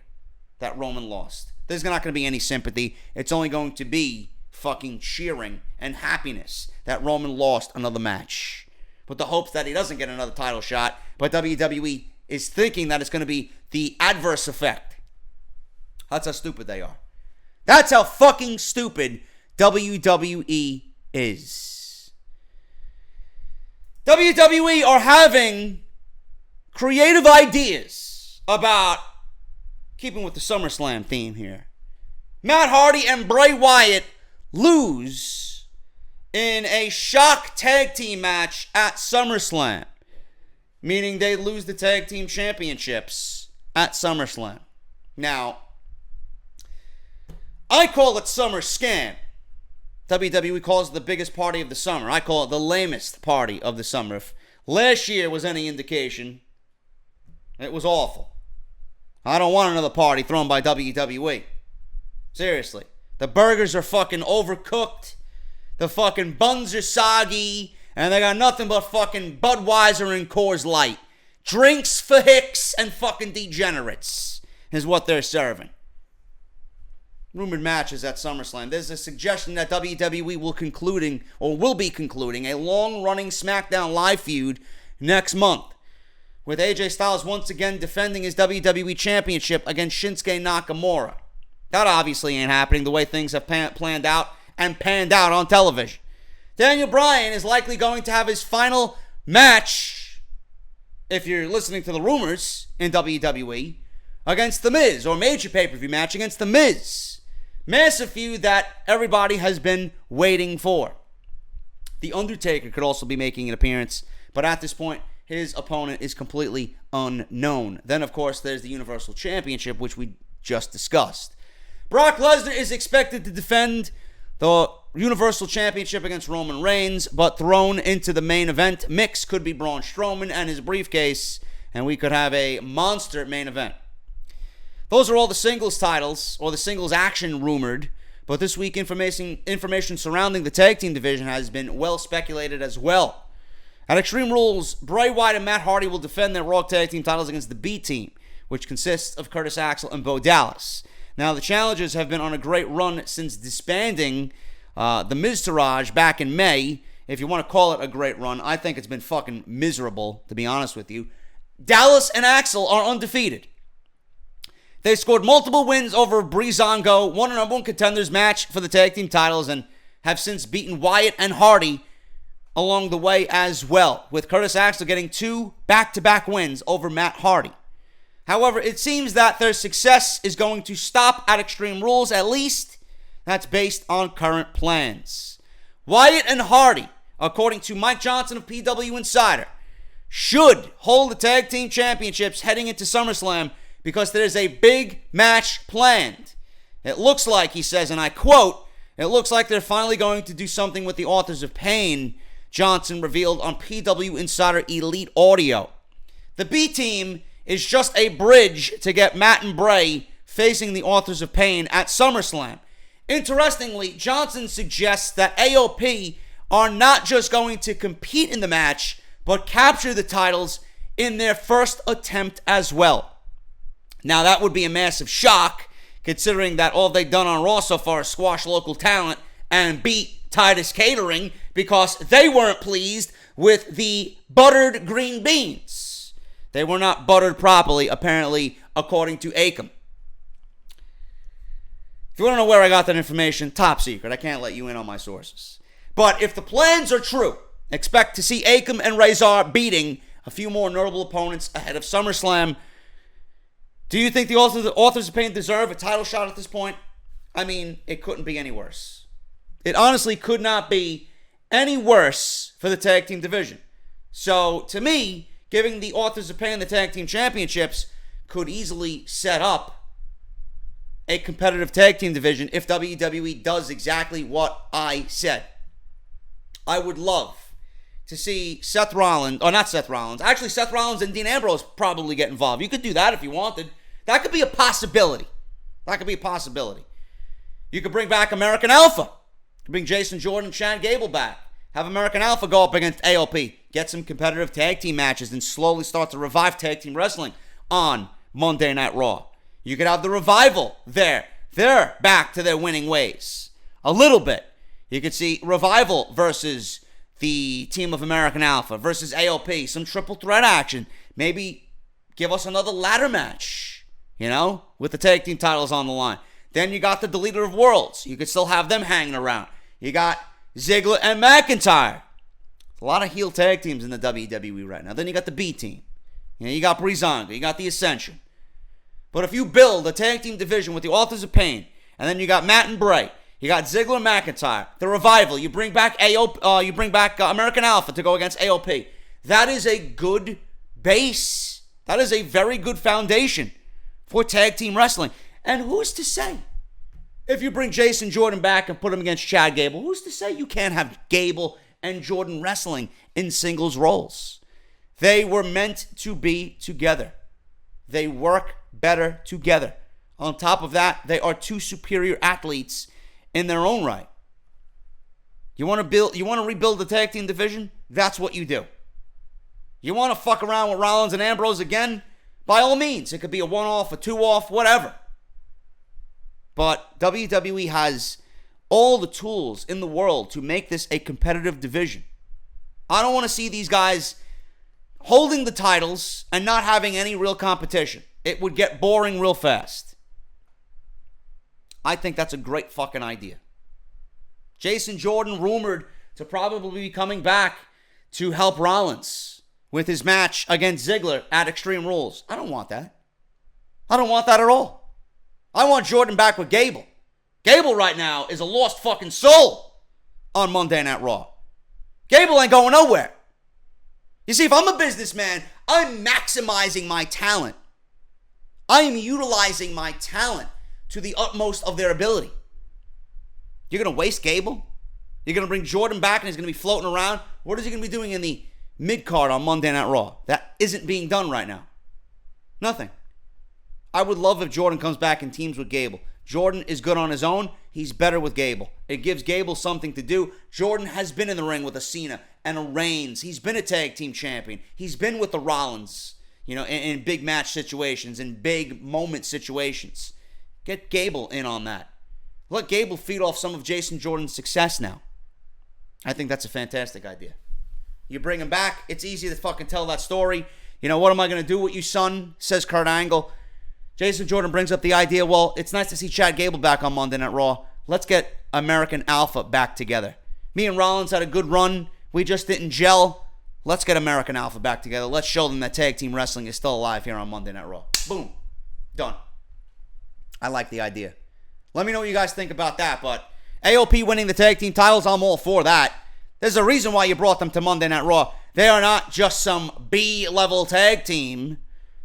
A: that Roman lost. There's not going to be any sympathy. It's only going to be fucking cheering and happiness that Roman lost another match. With the hopes that he doesn't get another title shot, but WWE is thinking that it's going to be the adverse effect. That's how stupid they are. That's how fucking stupid WWE is. WWE are having creative ideas about keeping with the SummerSlam theme here. Matt Hardy and Bray Wyatt lose in a shock tag team match at SummerSlam, meaning they lose the tag team championships at SummerSlam. Now, I call it Summer Scam. WWE calls it the biggest party of the summer. I call it the lamest party of the summer. If last year was any indication, it was awful. I don't want another party thrown by WWE. Seriously. The burgers are fucking overcooked. The fucking buns are soggy. And they got nothing but fucking Budweiser and Coors Light. Drinks for hicks and fucking degenerates is what they're serving. Rumored matches at SummerSlam. There's a suggestion that WWE will be concluding a long-running Smackdown live feud next month, with AJ Styles once again defending his WWE Championship against Shinsuke Nakamura. That obviously ain't happening the way things have planned out and panned out on television. Daniel Bryan is likely going to have his final match, if you're listening to the rumors, in WWE, against The Miz, or major pay-per-view match against The Miz. Massive feud that everybody has been waiting for. The Undertaker could also be making an appearance, but at this point, his opponent is completely unknown. Then, of course, there's the Universal Championship, which we just discussed. Brock Lesnar is expected to defend the Universal Championship against Roman Reigns, but thrown into the main event mix could be Braun Strowman and his briefcase, and we could have a monster main event. Those are all the singles titles, or the singles action rumored, but this week information surrounding the tag team division has been well speculated as well. At Extreme Rules, Bray Wyatt and Matt Hardy will defend their Raw Tag Team titles against the B Team, which consists of Curtis Axel and Bo Dallas. Now, the Challengers have been on a great run since disbanding the Miztourage back in May. If you want to call it a great run, I think it's been fucking miserable, to be honest with you. Dallas and Axel are undefeated. They scored multiple wins over Breezango, won a number one contenders match for the tag team titles, and have since beaten Wyatt and Hardy along the way as well, with Curtis Axel getting 2 back-to-back wins over Matt Hardy. However, it seems that their success is going to stop at Extreme Rules, at least that's based on current plans. Wyatt and Hardy, according to Mike Johnson of PW Insider, should hold the tag team championships heading into SummerSlam because there's a big match planned. It looks like, he says, and I quote, "It looks like they're finally going to do something with the Authors of Pain," Johnson revealed on PW Insider Elite Audio. The B Team is just a bridge to get Matt and Bray facing the Authors of Pain at SummerSlam. Interestingly, Johnson suggests that AOP are not just going to compete in the match, but capture the titles in their first attempt as well. Now, that would be a massive shock, considering that all they've done on Raw so far is squash local talent and beat Titus Catering because they weren't pleased with the buttered green beans. They were not buttered properly, apparently, according to Akam. If you want to know where I got that information, top secret. I can't let you in on my sources. But if the plans are true, expect to see Akam and Razor beating a few more notable opponents ahead of SummerSlam. Do you think the Authors of Pain deserve a title shot at this point? I mean, it couldn't be any worse. It honestly could not be any worse for the tag team division. So, to me, giving the Authors of Pain the tag team championships could easily set up a competitive tag team division if WWE does exactly what I said. I would love to see Seth Rollins and Dean Ambrose probably get involved. You could do that if you wanted. That could be a possibility. You could bring back American Alpha. You could bring Jason Jordan and Chad Gable back. Have American Alpha go up against AOP. Get some competitive tag team matches and slowly start to revive tag team wrestling on Monday Night Raw. You could have the Revival there. They're back to their winning ways. A little bit. You could see Revival versus the team of American Alpha versus AOP. Some triple threat action. Maybe give us another ladder match, with the tag team titles on the line. Then you got the Deleter of Worlds. You could still have them hanging around. You got Ziggler and McIntyre. A lot of heel tag teams in the WWE right now. Then you got the B team. You got Breezango. You got the Ascension. But if you build a tag team division with the Authors of Pain, and then you got Matt and Bray, you got Ziggler and McIntyre, the Revival, you bring back American Alpha to go against AOP. That is a good base. That is a very good foundation for tag team wrestling. And who's to say, if you bring Jason Jordan back and put him against Chad Gable, who's to say you can't have Gable and Jordan wrestling in singles roles? They were meant to be together. They work better together. On top of that, they are two superior athletes in their own right. You want to rebuild the tag team division? That's what you do. You want to fuck around with Rollins and Ambrose again? By all means. It could be a one-off, a two-off, whatever. But WWE has all the tools in the world to make this a competitive division. I don't want to see these guys holding the titles and not having any real competition. It would get boring real fast. I think that's a great fucking idea. Jason Jordan rumored to probably be coming back to help Rollins with his match against Ziggler at Extreme Rules. I don't want that. I don't want that at all. I want Jordan back with Gable. Gable right now is a lost fucking soul on Monday Night Raw. Gable ain't going nowhere. You see, if I'm a businessman, I'm maximizing my talent. I am utilizing my talent to the utmost of their ability. You're going to waste Gable? You're going to bring Jordan back and he's going to be floating around? What is he going to be doing in the mid-card on Monday Night Raw? That isn't being done right now. Nothing. I would love if Jordan comes back and teams with Gable. Jordan is good on his own. He's better with Gable. It gives Gable something to do. Jordan has been in the ring with a Cena and a Reigns. He's been a tag team champion. He's been with the Rollins, in big match situations, in big moment situations. Get Gable in on that. Let Gable feed off some of Jason Jordan's success now. I think that's a fantastic idea. You bring him back, it's easy to fucking tell that story. What am I going to do with you, son? Says Kurt Angle. Jason Jordan brings up the idea, well, it's nice to see Chad Gable back on Monday Night Raw. Let's get American Alpha back together. Me and Rollins had a good run. We just didn't gel. Let's get American Alpha back together. Let's show them that tag team wrestling is still alive here on Monday Night Raw. Boom. Done. I like the idea. Let me know what you guys think about that, but AOP winning the tag team titles, I'm all for that. There's a reason why you brought them to Monday Night Raw. They are not just some B-level tag team.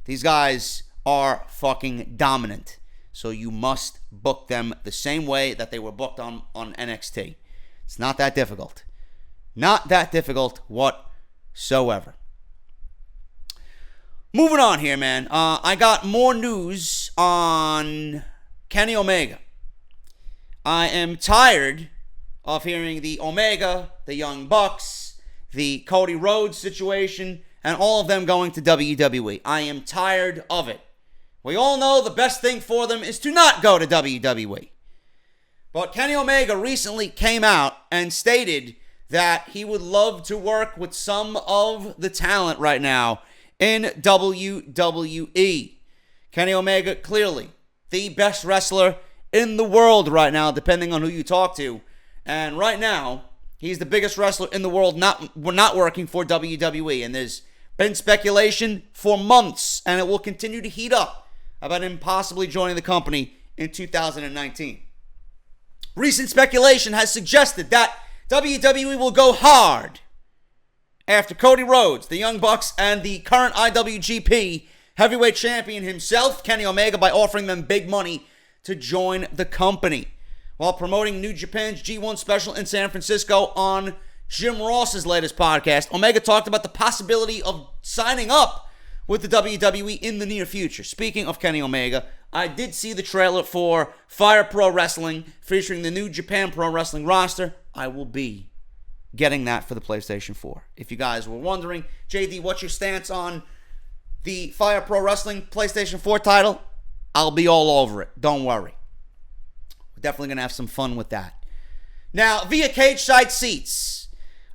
A: These guys are fucking dominant. So you must book them the same way that they were booked on NXT. It's not that difficult. Not that difficult whatsoever. Moving on here, man. I got more news on Kenny Omega. I am tired of hearing the Omega, the Young Bucks, the Cody Rhodes situation, and all of them going to WWE. I am tired of it. We all know the best thing for them is to not go to WWE. But Kenny Omega recently came out and stated that he would love to work with some of the talent right now in WWE. Kenny Omega, clearly the best wrestler in the world right now, depending on who you talk to. And right now, he's the biggest wrestler in the world not working for WWE. And there's been speculation for months, and it will continue to heat up, about him possibly joining the company in 2019. Recent speculation has suggested that WWE will go hard after Cody Rhodes, the Young Bucks, and the current IWGP Heavyweight Champion himself, Kenny Omega, by offering them big money to join the company. While promoting New Japan's G1 special in San Francisco on Jim Ross's latest podcast, Omega talked about the possibility of signing up with the WWE in the near future. Speaking of Kenny Omega, I did see the trailer for Fire Pro Wrestling featuring the New Japan Pro Wrestling roster. I will be getting that for the PlayStation 4. If you guys were wondering, JD, what's your stance on the Fire Pro Wrestling PlayStation 4 title? I'll be all over it. Don't worry. We're definitely going to have some fun with that. Now, via Cage Side Seats,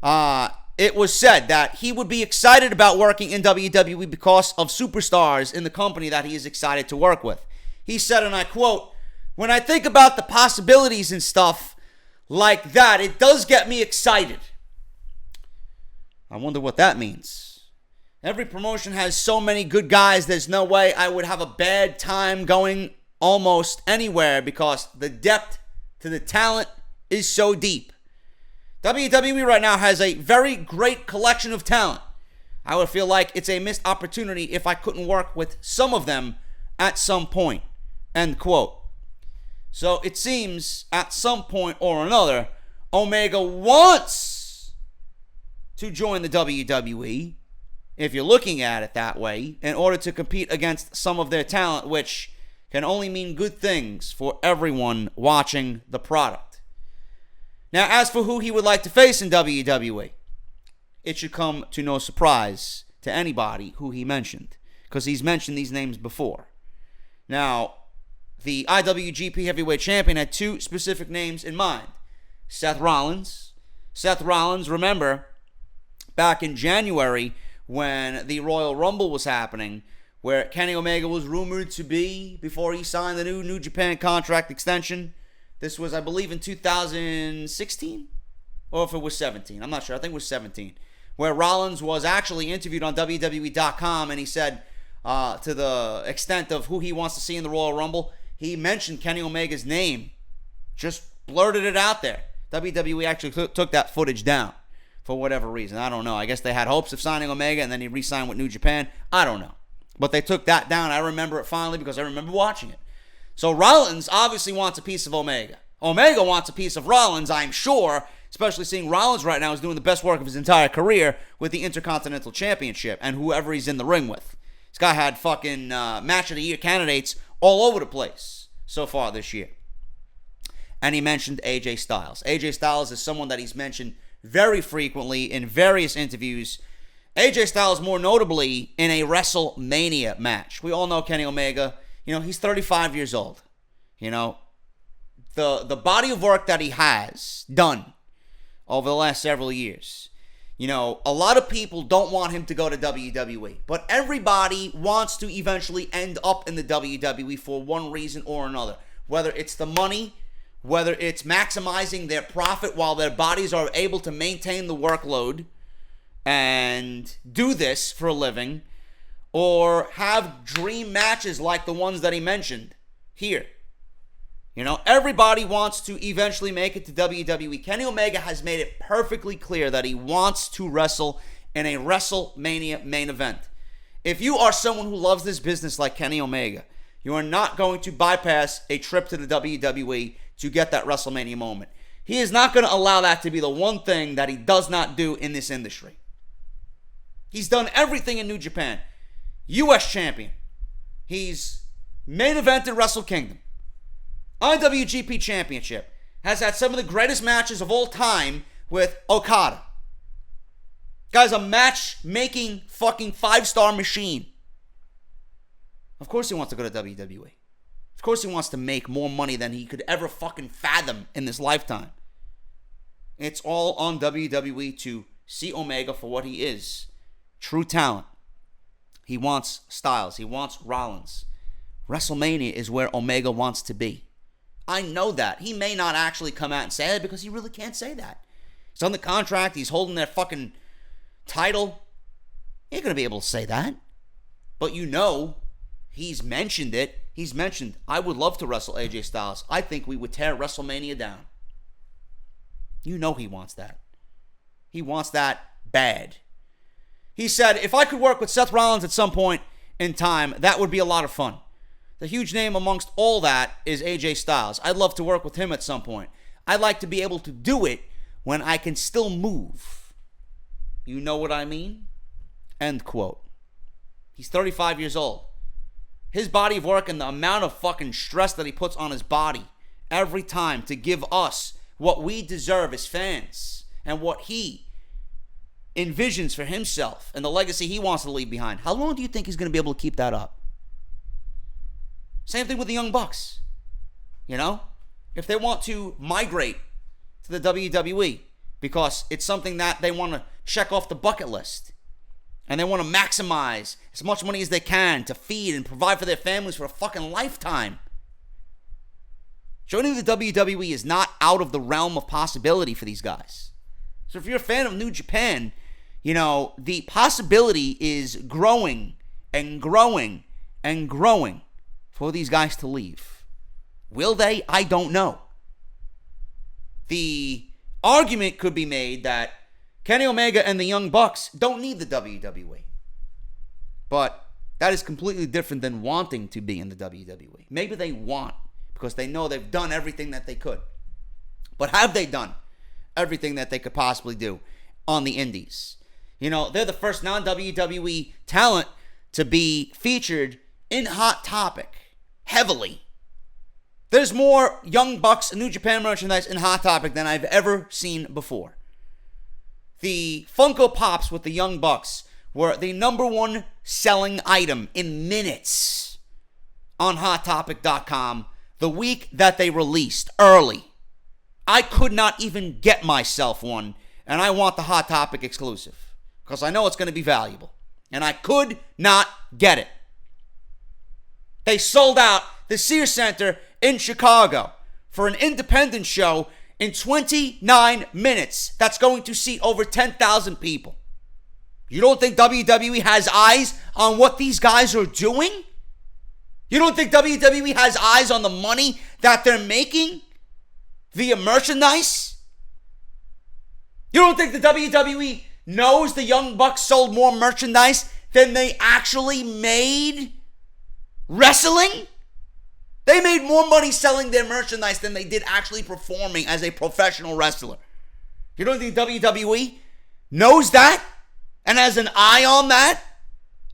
A: it was said that he would be excited about working in WWE because of superstars in the company that he is excited to work with. He said, and I quote, "When I think about the possibilities and stuff like that, it does get me excited." I wonder what that means. Every promotion has so many good guys, there's no way I would have a bad time going almost anywhere because the depth to the talent is so deep. WWE right now has a very great collection of talent. I would feel like it's a missed opportunity if I couldn't work with some of them at some point. End quote. So it seems at some point or another, Omega wants to join the WWE, if you're looking at it that way, in order to compete against some of their talent, which can only mean good things for everyone watching the product. Now, as for who he would like to face in WWE, it should come to no surprise to anybody who he mentioned, because he's mentioned these names before. Now, the IWGP Heavyweight Champion had two specific names in mind. Seth Rollins. Seth Rollins, remember, back in January, when the Royal Rumble was happening, where Kenny Omega was rumored to be before he signed the New Japan contract extension. This was, I believe, in 2016? Or if it was 17. I'm not sure. I think it was 17. Where Rollins was actually interviewed on WWE.com, and he said, to the extent of who he wants to see in the Royal Rumble, he mentioned Kenny Omega's name. Just blurted it out there. WWE actually took that footage down. For whatever reason. I don't know. I guess they had hopes of signing Omega and then he re-signed with New Japan. I don't know. But they took that down. I remember it finally because I remember watching it. So Rollins obviously wants a piece of Omega. Omega wants a piece of Rollins, I'm sure, especially seeing Rollins right now is doing the best work of his entire career with the Intercontinental Championship and whoever he's in the ring with. This guy had fucking Match of the Year candidates all over the place so far this year. And he mentioned AJ Styles. AJ Styles is someone that he's mentioned very frequently in various interviews. AJ Styles more notably in a WrestleMania match. We all know Kenny Omega. He's 35 years old. The body of work that he has done over the last several years. A lot of people don't want him to go to WWE, but everybody wants to eventually end up in the WWE for one reason or another. Whether it's the money, whether it's maximizing their profit while their bodies are able to maintain the workload and do this for a living, or have dream matches like the ones that he mentioned here. Everybody wants to eventually make it to WWE. Kenny Omega has made it perfectly clear that he wants to wrestle in a WrestleMania main event. If you are someone who loves this business like Kenny Omega, you are not going to bypass a trip to the WWE to get that WrestleMania moment. He is not going to allow that to be the one thing that he does not do in this industry. He's done everything in New Japan. U.S. champion. He's main evented Wrestle Kingdom. IWGP championship. Has had some of the greatest matches of all time with Okada. Guy's a match-making fucking 5-star machine. Of course he wants to go to WWE. Of course he wants to make more money than he could ever fucking fathom in this lifetime. It's all on WWE to see Omega for what he is. True talent. He wants Styles. He wants Rollins. WrestleMania is where Omega wants to be. I know that. He may not actually come out and say it because he really can't say that. He's on the contract. He's holding that fucking title. He ain't going to be able to say that. But he's mentioned it. He's mentioned, I would love to wrestle AJ Styles. I think we would tear WrestleMania down. He wants that. He wants that bad. He said, if I could work with Seth Rollins at some point in time, that would be a lot of fun. The huge name amongst all that is AJ Styles. I'd love to work with him at some point. I'd like to be able to do it when I can still move. You know what I mean? End quote. He's 35 years old. His body of work and the amount of fucking stress that he puts on his body every time to give us what we deserve as fans and what he envisions for himself and the legacy he wants to leave behind. How long do you think he's going to be able to keep that up? Same thing with the Young Bucks. You know? If they want to migrate to the WWE because it's something that they want to check off the bucket list and they want to maximize as much money as they can to feed and provide for their families for a fucking lifetime. Joining the WWE is not out of the realm of possibility for these guys. So if you're a fan of New Japan, you know, the possibility is growing and growing and growing for these guys to leave. Will they? I don't know. The argument could be made that Kenny Omega and the Young Bucks don't need the WWE. But that is completely different than wanting to be in the WWE. Maybe they want because they know they've done everything that they could. But have they done everything that they could possibly do on the indies? You know, they're the first non-WWE talent to be featured in Hot Topic heavily. There's more Young Bucks and New Japan merchandise in Hot Topic than I've ever seen before. The Funko Pops with the Young Bucks were the number one selling item in minutes on HotTopic.com the week that they released early. I could not even get myself one, and I want the Hot Topic exclusive because I know it's going to be valuable, and I could not get it. They sold out the Sears Center in Chicago for an independent show in 29 minutes. That's going to seat over 10,000 people. You don't think WWE has eyes on what these guys are doing? You don't think WWE has eyes on the money that they're making via merchandise? You don't think the WWE knows the Young Bucks sold more merchandise than they actually made wrestling? They made more money selling their merchandise than they did actually performing as a professional wrestler. You don't think WWE knows that and has an eye on that?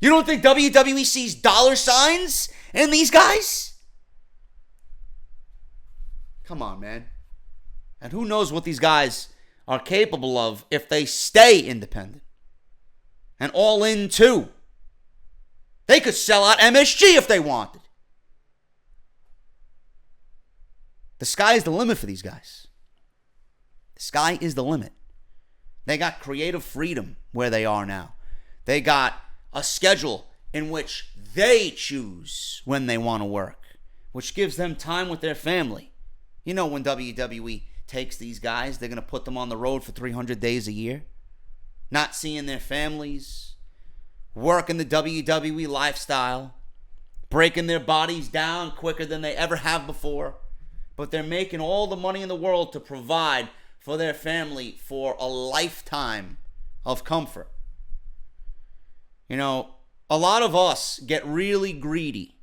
A: You don't think WWE sees dollar signs in these guys? Come on, man. And who knows what these guys are capable of if they stay independent and all in too. They could sell out MSG if they wanted. The sky is the limit for these guys. The sky is the limit. They got creative freedom where they are now. They got a schedule in which they choose when they want to work, which gives them time with their family. You know, when WWE takes these guys, they're going to put them on the road for 300 days a year, not seeing their families, working the WWE lifestyle, breaking their bodies down quicker than they ever have before. But they're making all the money in the world to provide for their family for a lifetime of comfort. You know, a lot of us get really greedy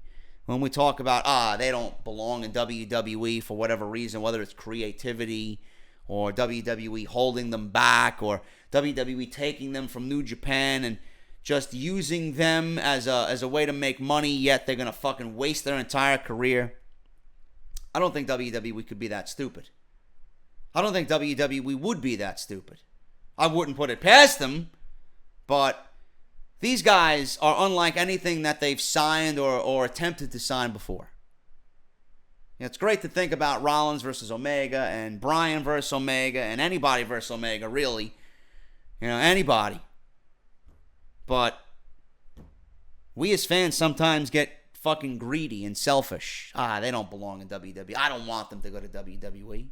A: when we talk about, they don't belong in WWE for whatever reason, whether it's creativity or WWE holding them back or WWE taking them from New Japan and just using them as a way to make money, yet they're going to fucking waste their entire career. I don't think WWE could be that stupid. I don't think WWE would be that stupid. I wouldn't put it past them, but these guys are unlike anything that they've signed or attempted to sign before. You know, it's great to think about Rollins versus Omega and Bryan versus Omega and anybody versus Omega, really. You know, anybody. But we as fans sometimes get fucking greedy and selfish. They don't belong in WWE. I don't want them to go to WWE.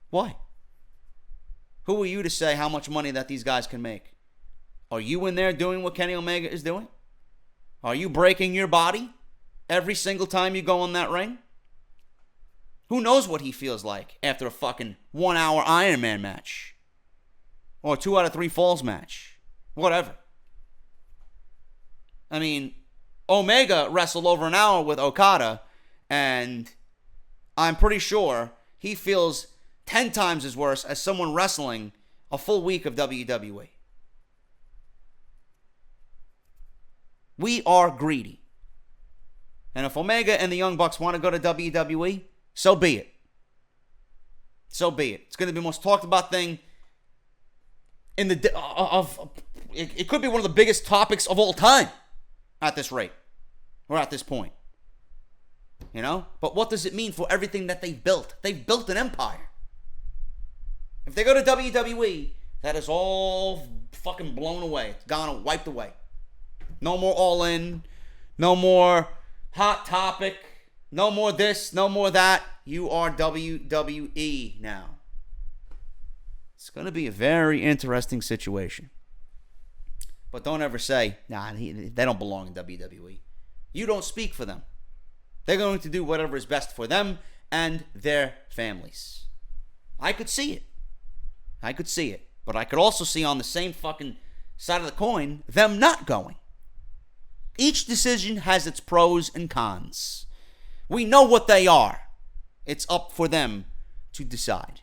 A: Why? Who are you to say how much money that these guys can make? Are you in there doing what Kenny Omega is doing? Are you breaking your body every single time you go in that ring? Who knows what he feels like after a fucking 1 hour Iron Man match? Or a 2 out of 3 falls match? Whatever. I mean, Omega wrestled over an hour with Okada, and I'm pretty sure he feels 10 times as worse as someone wrestling a full week of WWE. We are greedy. And if Omega and the Young Bucks want to go to WWE, so be it. So be it. It's going to be the most talked about thing in the it could be one of the biggest topics of all time at this rate or at this point. You know? But what does it mean for everything that they've built? They've built an empire. If they go to WWE, that is all fucking blown away. It's gone, wiped away. No more All In. No more Hot Topic. No more this. No more that. You are WWE now. It's going to be a very interesting situation. But don't ever say, nah, they don't belong in WWE. You don't speak for them. They're going to do whatever is best for them and their families. I could see it. I could see it. But I could also see on the same fucking side of the coin, them not going. Each decision has its pros and cons. We know what they are. It's up for them to decide.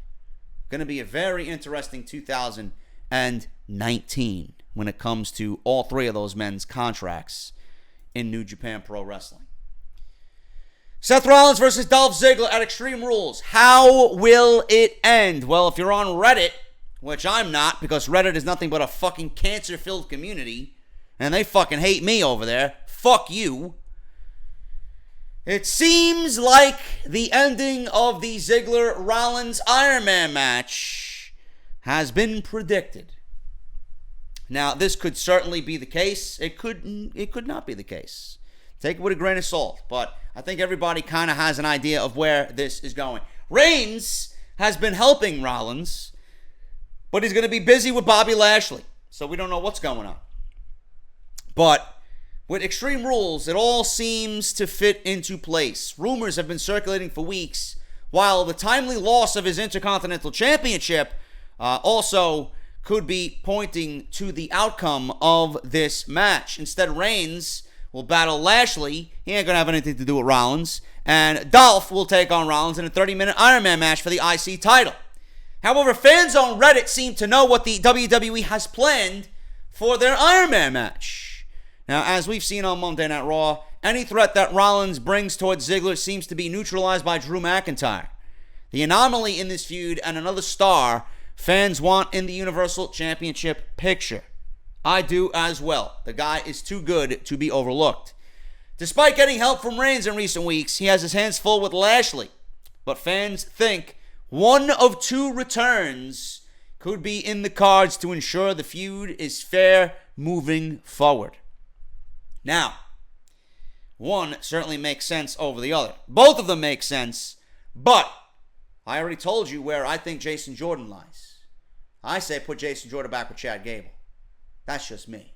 A: Going to be a very interesting 2019 when it comes to all three of those men's contracts in New Japan Pro Wrestling. Seth Rollins versus Dolph Ziggler at Extreme Rules. How will it end? Well, if you're on Reddit, which I'm not because Reddit is nothing but a fucking cancer-filled community, and they fucking hate me over there. Fuck you. It seems like the ending of the Ziggler-Rollins Iron Man match has been predicted. Now, this could certainly be the case. It could not be the case. Take it with a grain of salt. But I think everybody kind of has an idea of where this is going. Reigns has been helping Rollins, but he's going to be busy with Bobby Lashley. So we don't know what's going on. But with Extreme Rules, it all seems to fit into place. Rumors have been circulating for weeks, while the timely loss of his Intercontinental Championship also could be pointing to the outcome of this match. Instead, Reigns will battle Lashley. He ain't going to have anything to do with Rollins. And Dolph will take on Rollins in a 30-minute Iron Man match for the IC title. However, fans on Reddit seem to know what the WWE has planned for their Iron Man match. Now, as we've seen on Monday Night Raw, any threat that Rollins brings towards Ziggler seems to be neutralized by Drew McIntyre. The anomaly in this feud and another star fans want in the Universal Championship picture. I do as well. The guy is too good to be overlooked. Despite getting help from Reigns in recent weeks, he has his hands full with Lashley. But fans think one of two returns could be in the cards to ensure the feud is fair moving forward. Now, one certainly makes sense over the other. Both of them make sense, but I already told you where I think Jason Jordan lies. I say put Jason Jordan back with Chad Gable. That's just me.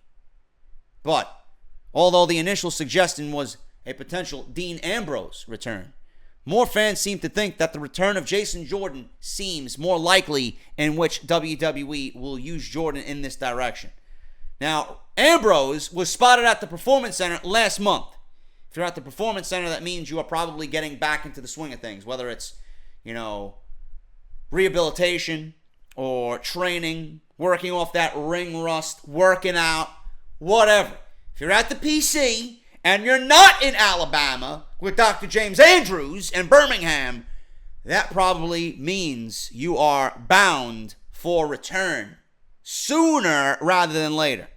A: But, although the initial suggestion was a potential Dean Ambrose return, more fans seem to think that the return of Jason Jordan seems more likely, in which WWE will use Jordan in this direction. Now, Ambrose was spotted at the Performance Center last month. If you're at the Performance Center, that means you are probably getting back into the swing of things, whether it's, rehabilitation or training, working off that ring rust, working out, whatever. If you're at the PC and you're not in Alabama with Dr. James Andrews in Birmingham, that probably means you are bound for return sooner rather than later.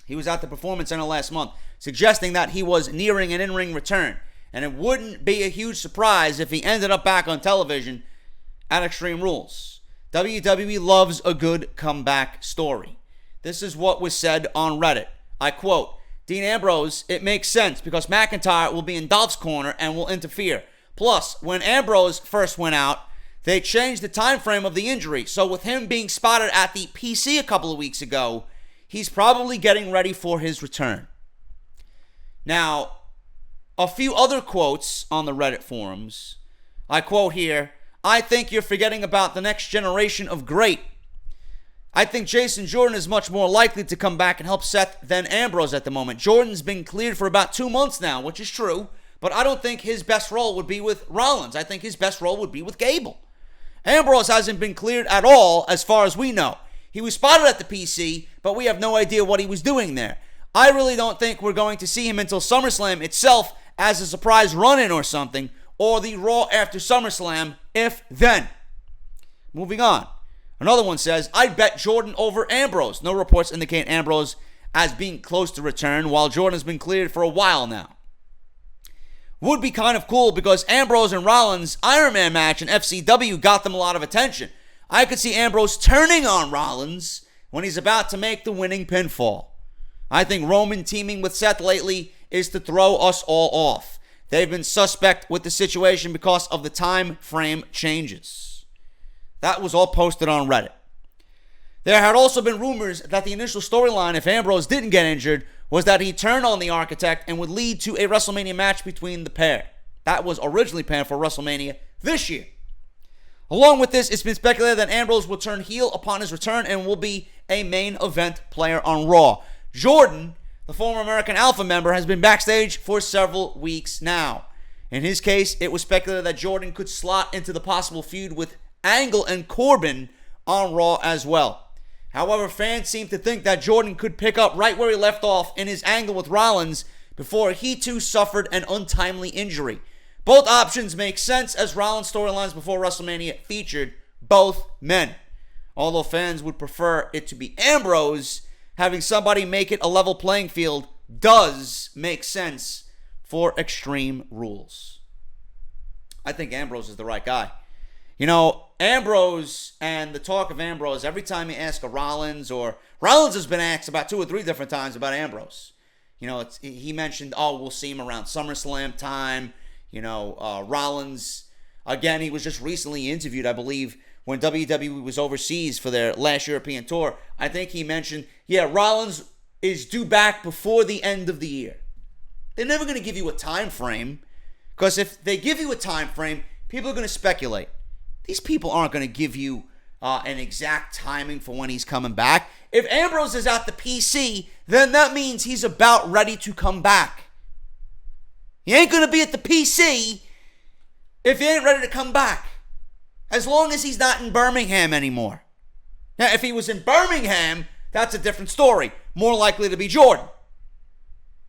A: He was at the Performance Center last month, suggesting that he was nearing an in-ring return. And it wouldn't be a huge surprise if he ended up back on television at Extreme Rules. WWE loves a good comeback story. This is what was said on Reddit. I quote, Dean Ambrose, it makes sense because McIntyre will be in Dolph's corner and will interfere. Plus, when Ambrose first went out, they changed the time frame of the injury. So with him being spotted at the PC a couple of weeks ago, he's probably getting ready for his return. Now, a few other quotes on the Reddit forums. I quote here, I think you're forgetting about the next generation of great. I think Jason Jordan is much more likely to come back and help Seth than Ambrose at the moment. Jordan's been cleared for about 2 months now, which is true, but I don't think his best role would be with Rollins. I think his best role would be with Gable. Ambrose hasn't been cleared at all as far as we know. He was spotted at the PC, but we have no idea what he was doing there. I really don't think we're going to see him until SummerSlam itself as a surprise run-in or something, or the Raw after SummerSlam, if then. Moving on. Another one says, I'd bet Jordan over Ambrose. No reports indicate Ambrose as being close to return, while Jordan has been cleared for a while now. Would be kind of cool because Ambrose and Rollins' Iron Man match in FCW got them a lot of attention. I could see Ambrose turning on Rollins when he's about to make the winning pinfall. I think Roman teaming with Seth lately is to throw us all off. They've been suspect with the situation because of the time frame changes. That was all posted on Reddit. There had also been rumors that the initial storyline, if Ambrose didn't get injured, was that he turned on the Architect and would lead to a WrestleMania match between the pair. That was originally planned for WrestleMania this year. Along with this, it's been speculated that Ambrose will turn heel upon his return and will be a main event player on Raw. Jordan, the former American Alpha member, has been backstage for several weeks now. In his case, it was speculated that Jordan could slot into the possible feud with Angle and Corbin on Raw as well. However, fans seem to think that Jordan could pick up right where he left off in his angle with Rollins before he too suffered an untimely injury. Both options make sense as Rollins' storylines before WrestleMania featured both men. Although fans would prefer it to be Ambrose, having somebody make it a level playing field does make sense for Extreme Rules. I think Ambrose is the right guy. You know, Ambrose and the talk of Ambrose, every time you ask a Rollins, or Rollins has been asked about 2 or 3 different times about Ambrose. You know, he mentioned, we'll see him around SummerSlam time. You know, Rollins, again, he was just recently interviewed, I believe, when WWE was overseas for their last European tour. I think he mentioned, Rollins is due back before the end of the year. They're never going to give you a time frame, because if they give you a time frame, people are going to speculate. These people aren't going to give you an exact timing for when he's coming back. If Ambrose is at the PC, then that means he's about ready to come back. He ain't going to be at the PC if he ain't ready to come back. As long as he's not in Birmingham anymore. Now, if he was in Birmingham, that's a different story. More likely to be Jordan.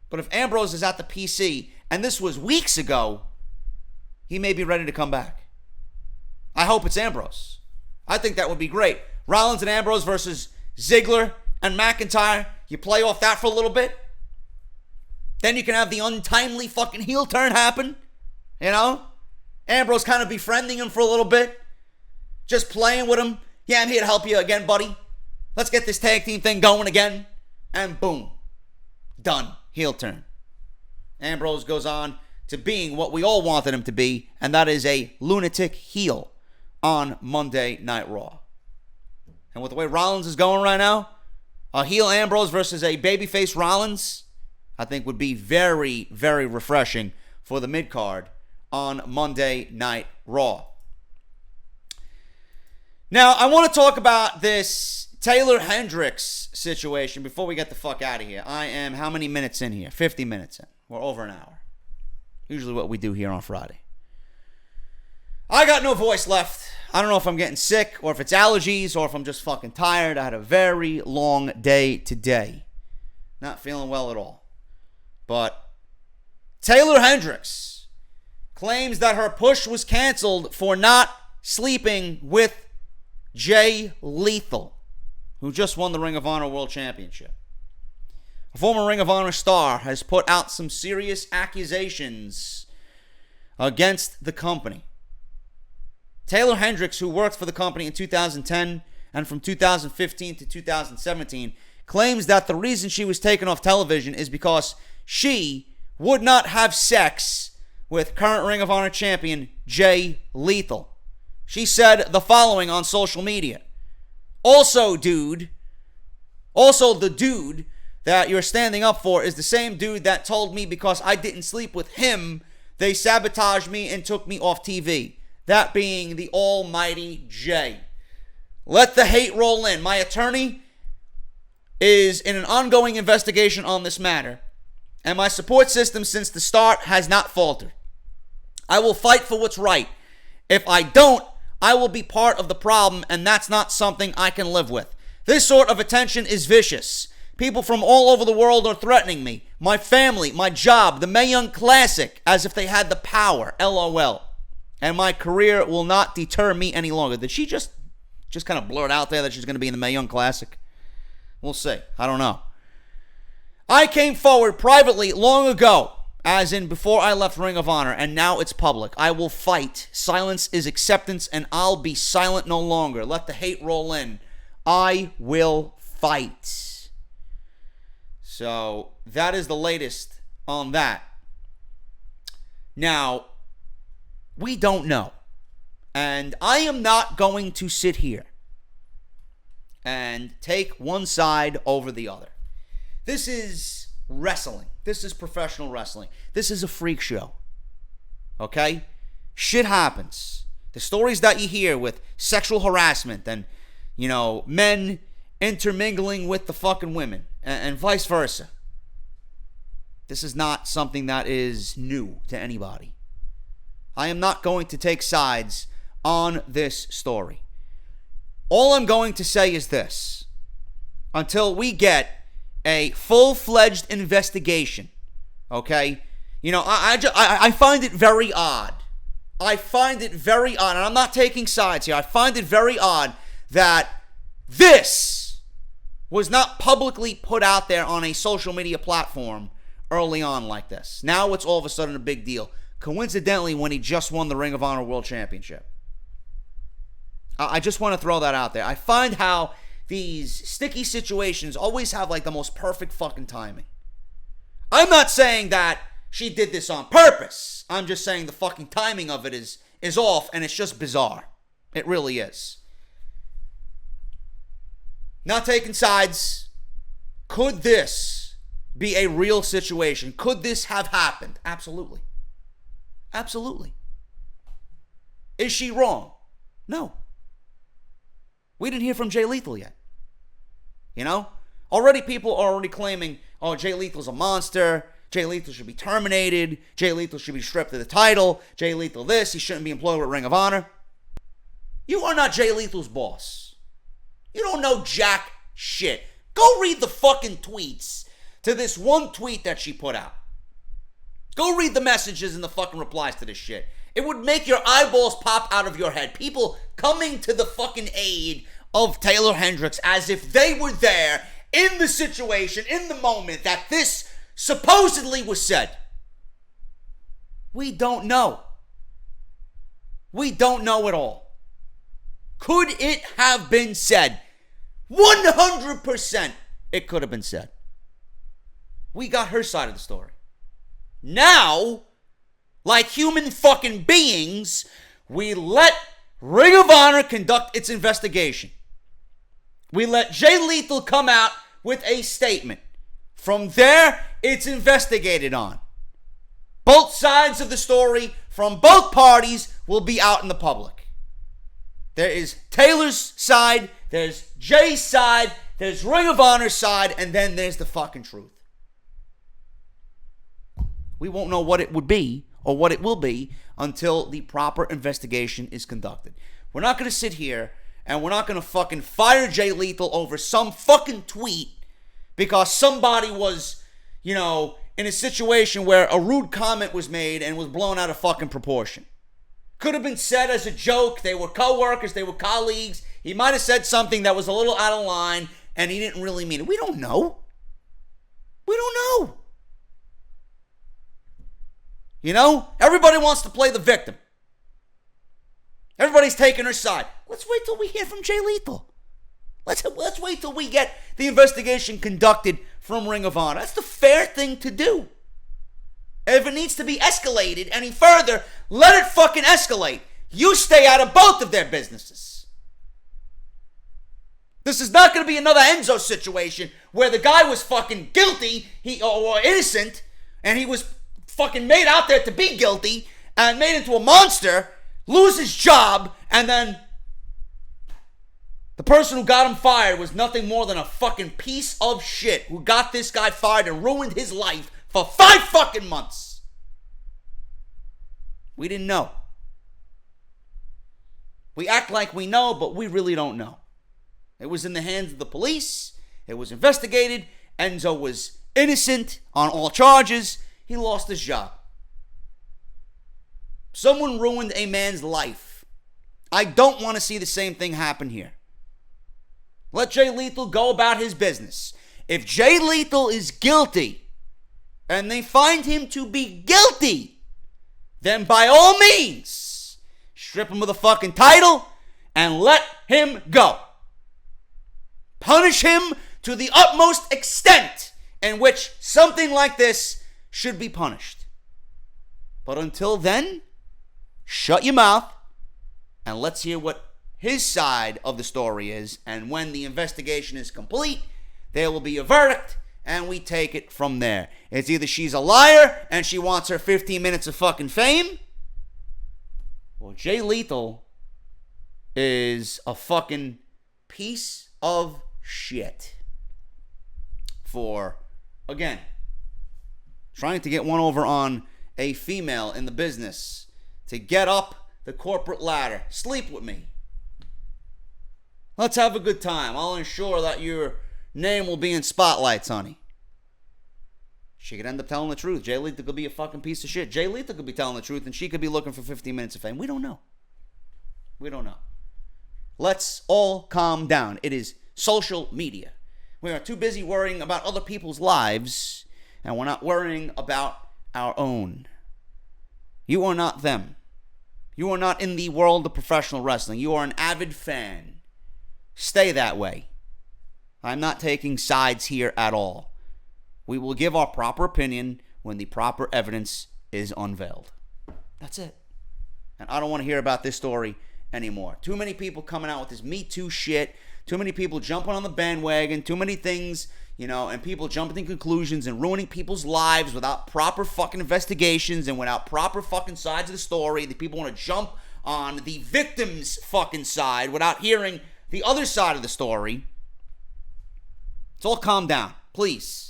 A: But if Ambrose is at the PC, and this was weeks ago, he may be ready to come back. I hope it's Ambrose. I think that would be great. Rollins and Ambrose versus Ziggler and McIntyre. You play off that for a little bit. Then you can have the untimely fucking heel turn happen. You know? Ambrose kind of befriending him for a little bit. Just playing with him. Yeah, I'm here to help you again, buddy. Let's get this tag team thing going again. And boom. Done. Heel turn. Ambrose goes on to being what we all wanted him to be, and that is a lunatic heel on Monday Night Raw. And with the way Rollins is going right now, a heel Ambrose versus a babyface Rollins, I think would be very, very refreshing for the mid-card on Monday Night Raw. Now, I want to talk about this Taylor Hendrix situation before we get the fuck out of here. I am how many minutes in here? 50 minutes in. We're over an hour. Usually what we do here on Friday. I got no voice left. I don't know if I'm getting sick or if it's allergies or if I'm just fucking tired. I had a very long day today. Not feeling well at all. But Taylor Hendrix claims that her push was canceled for not sleeping with Jay Lethal, who just won the Ring of Honor World Championship. A former Ring of Honor star has put out some serious accusations against the company. Taylor Hendrix, who worked for the company in 2010 and from 2015 to 2017, claims that the reason she was taken off television is because she would not have sex with current Ring of Honor champion Jay Lethal. She said the following on social media. Also, the dude that you're standing up for is the same dude that told me because I didn't sleep with him, they sabotaged me and took me off TV. That being the almighty Jay. Let the hate roll in. My attorney is in an ongoing investigation on this matter, and my support system since the start has not faltered. I will fight for what's right. If I don't, I will be part of the problem, and that's not something I can live with. This sort of attention is vicious. People from all over the world are threatening me, my family, my job, the Mae Young Classic, as if they had the power, LOL. And my career will not deter me any longer. Did she just kind of blurt out there that she's going to be in the Mae Young Classic? We'll see. I don't know. I came forward privately long ago, as in before I left Ring of Honor, and now it's public. I will fight. Silence is acceptance, and I'll be silent no longer. Let the hate roll in. I will fight. So that is the latest on that. Now, we don't know. And I am not going to sit here and take one side over the other. This is wrestling. This is professional wrestling. This is a freak show. Okay? Shit happens. The stories that you hear with sexual harassment and, men intermingling with the fucking women and vice versa. This is not something that is new to anybody. I am not going to take sides on this story. All I'm going to say is this. Until we get a full-fledged investigation, okay? I find it very odd. And I'm not taking sides here. I find it very odd that this was not publicly put out there on a social media platform early on like this. Now it's all of a sudden a big deal. Coincidentally, when he just won the Ring of Honor World Championship. I just want to throw that out there. I find how these sticky situations always have like the most perfect fucking timing. I'm not saying that she did this on purpose. I'm just saying the fucking timing of it is off, and it's just bizarre. It really is. Not taking sides. Could this be a real situation? Could this have happened? Absolutely. Absolutely. Is she wrong? No. We didn't hear from Jay Lethal yet. Already people are already claiming, oh, Jay Lethal's a monster. Jay Lethal should be terminated. Jay Lethal should be stripped of the title. Jay Lethal this. He shouldn't be employed with Ring of Honor. You are not Jay Lethal's boss. You don't know jack shit. Go read the fucking tweets to this one tweet that she put out. Go read the messages and the fucking replies to this shit. It would make your eyeballs pop out of your head. People coming to the fucking aid of Taylor Hendrix as if they were there in the situation, in the moment that this supposedly was said. We don't know. We don't know at all. Could it have been said? 100% it could have been said. We got her side of the story. Now, like human fucking beings, we let Ring of Honor conduct its investigation. We let Jay Lethal come out with a statement. From there, it's investigated on. Both sides of the story from both parties will be out in the public. There is Taylor's side, there's Jay's side, there's Ring of Honor's side, and then there's the fucking truth. We won't know what it would be or what it will be until the proper investigation is conducted. We're not going to sit here and we're not going to fucking fire Jay Lethal over some fucking tweet because somebody was, in a situation where a rude comment was made and was blown out of fucking proportion. Could have been said as a joke. They were co-workers. They were colleagues. He might have said something that was a little out of line and he didn't really mean it. We don't know. We don't know. Everybody wants to play the victim. Everybody's taking her side. Let's wait till we hear from Jay Lethal. Let's wait till we get the investigation conducted from Ring of Honor. That's the fair thing to do. If it needs to be escalated any further, let it fucking escalate. You stay out of both of their businesses. This is not going to be another Enzo situation where the guy was fucking guilty or innocent and he was fucking made out there to be guilty and made into a monster, lose his job, and then The person who got him fired was nothing more than a fucking piece of shit who got this guy fired and ruined his life for 5 fucking months. We didn't know. We act like we know, but we really don't know. It was in the hands of the police. It was investigated. Enzo was innocent on all charges. He lost his job. Someone ruined a man's life. I don't want to see the same thing happen here. Let Jay Lethal go about his business. If Jay Lethal is guilty, and they find him to be guilty, then by all means, strip him of the fucking title and let him go. Punish him to the utmost extent in which something like this should be punished. But until then, shut your mouth and let's hear what his side of the story is. And when the investigation is complete, there will be a verdict and we take it from there. It's either she's a liar and she wants her 15 minutes of fucking fame, or Jay Lethal is a fucking piece of shit for, again, trying to get one over on a female in the business to get up the corporate ladder. Sleep with me. Let's have a good time. I'll ensure that your name will be in spotlights, honey. She could end up telling the truth. Jay Lethal could be a fucking piece of shit. Jay Lethal could be telling the truth and she could be looking for 15 minutes of fame. We don't know. We don't know. Let's all calm down. It is social media. We are too busy worrying about other people's lives and we're not worrying about our own. You are not them. You are not in the world of professional wrestling. You are an avid fan. Stay that way. I'm not taking sides here at all. We will give our proper opinion when the proper evidence is unveiled. That's it. And I don't want to hear about this story anymore. Too many people coming out with this Me Too shit. Too many people jumping on the bandwagon. Too many things, and people jumping to conclusions and ruining people's lives without proper fucking investigations and without proper fucking sides of the story. The people want to jump on the victim's fucking side without hearing the other side of the story. Let's all calm down, please.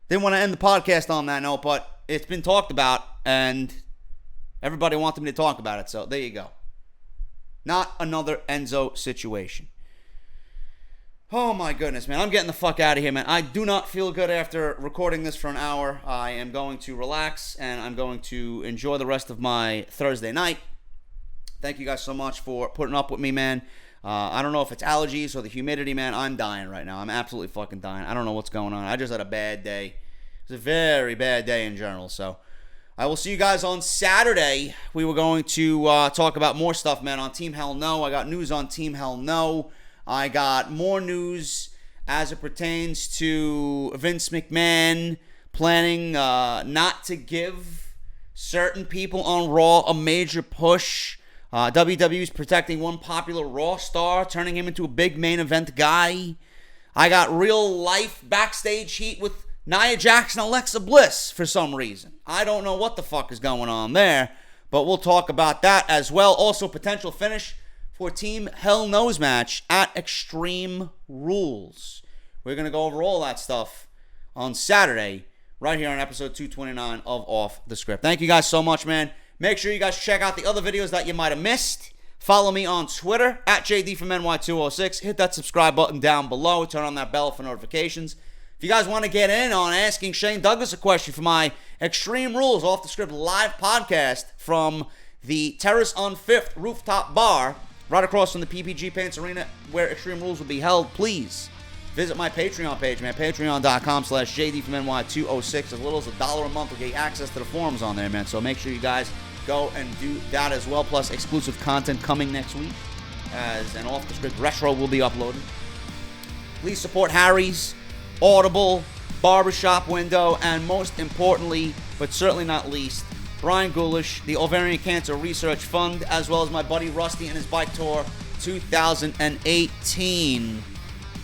A: Didn't want to end the podcast on that note, but it's been talked about, and everybody wanted me to talk about it, so there you go. Not another Enzo situation. Oh my goodness, man. I'm getting the fuck out of here, man. I do not feel good after recording this for an hour. I am going to relax, and I'm going to enjoy the rest of my Thursday night. Thank you guys so much for putting up with me, man. I don't know if it's allergies or the humidity, man. I'm dying right now. I'm absolutely fucking dying. I don't know what's going on. I just had a bad day. It was a very bad day in general. So I will see you guys on Saturday. We were going to talk about more stuff, man, on Team Hell No. I got news on Team Hell No. I got more news as it pertains to Vince McMahon planning not to give certain people on Raw a major push. WWE's protecting one popular Raw star, turning him into a big main event guy. I got real life backstage heat with Nia Jax and Alexa Bliss for some reason. I don't know what the fuck is going on there, but we'll talk about that as well. Also, potential finish for Team Hell No's match at Extreme Rules. We're going to go over all that stuff on Saturday, right here on episode 229 of Off the Script. Thank you guys so much, man. Make sure you guys check out the other videos that you might have missed. Follow me on Twitter, at JDFROMNY206. Hit that subscribe button down below. Turn on that bell for notifications. If you guys want to get in on asking Shane Douglas a question for my Extreme Rules Off the Script live podcast from the Terrace on 5th rooftop bar, right across from the PPG Paints Arena where Extreme Rules will be held, please visit my Patreon page, man. Patreon.com/JDFROMNY206. As little as $1 a month will get you access to the forums on there, man. So make sure you guys go and do that as well. Plus exclusive content coming next week as an Off the Script retro will be uploaded. Please support Harry's, Audible, Barbershop Window, and most importantly, but certainly not least, Brian Goulash, the Ovarian Cancer Research Fund, as well as my buddy Rusty and his Bike Tour 2018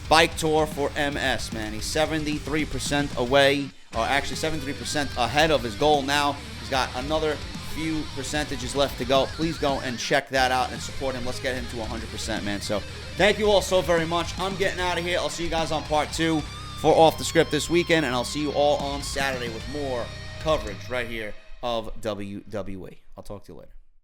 A: Bike Tour for MS, man. He's 73% away, or actually 73% ahead of his goal now. He's got another few percentages left to go. Please go and check that out and support him. Let's get him to 100%, man. So thank you all so very much. I'm getting out of here. I'll see you guys on part 2 for Off the Script this weekend, and I'll see you all on Saturday with more coverage right here of WWE. I'll talk to you later.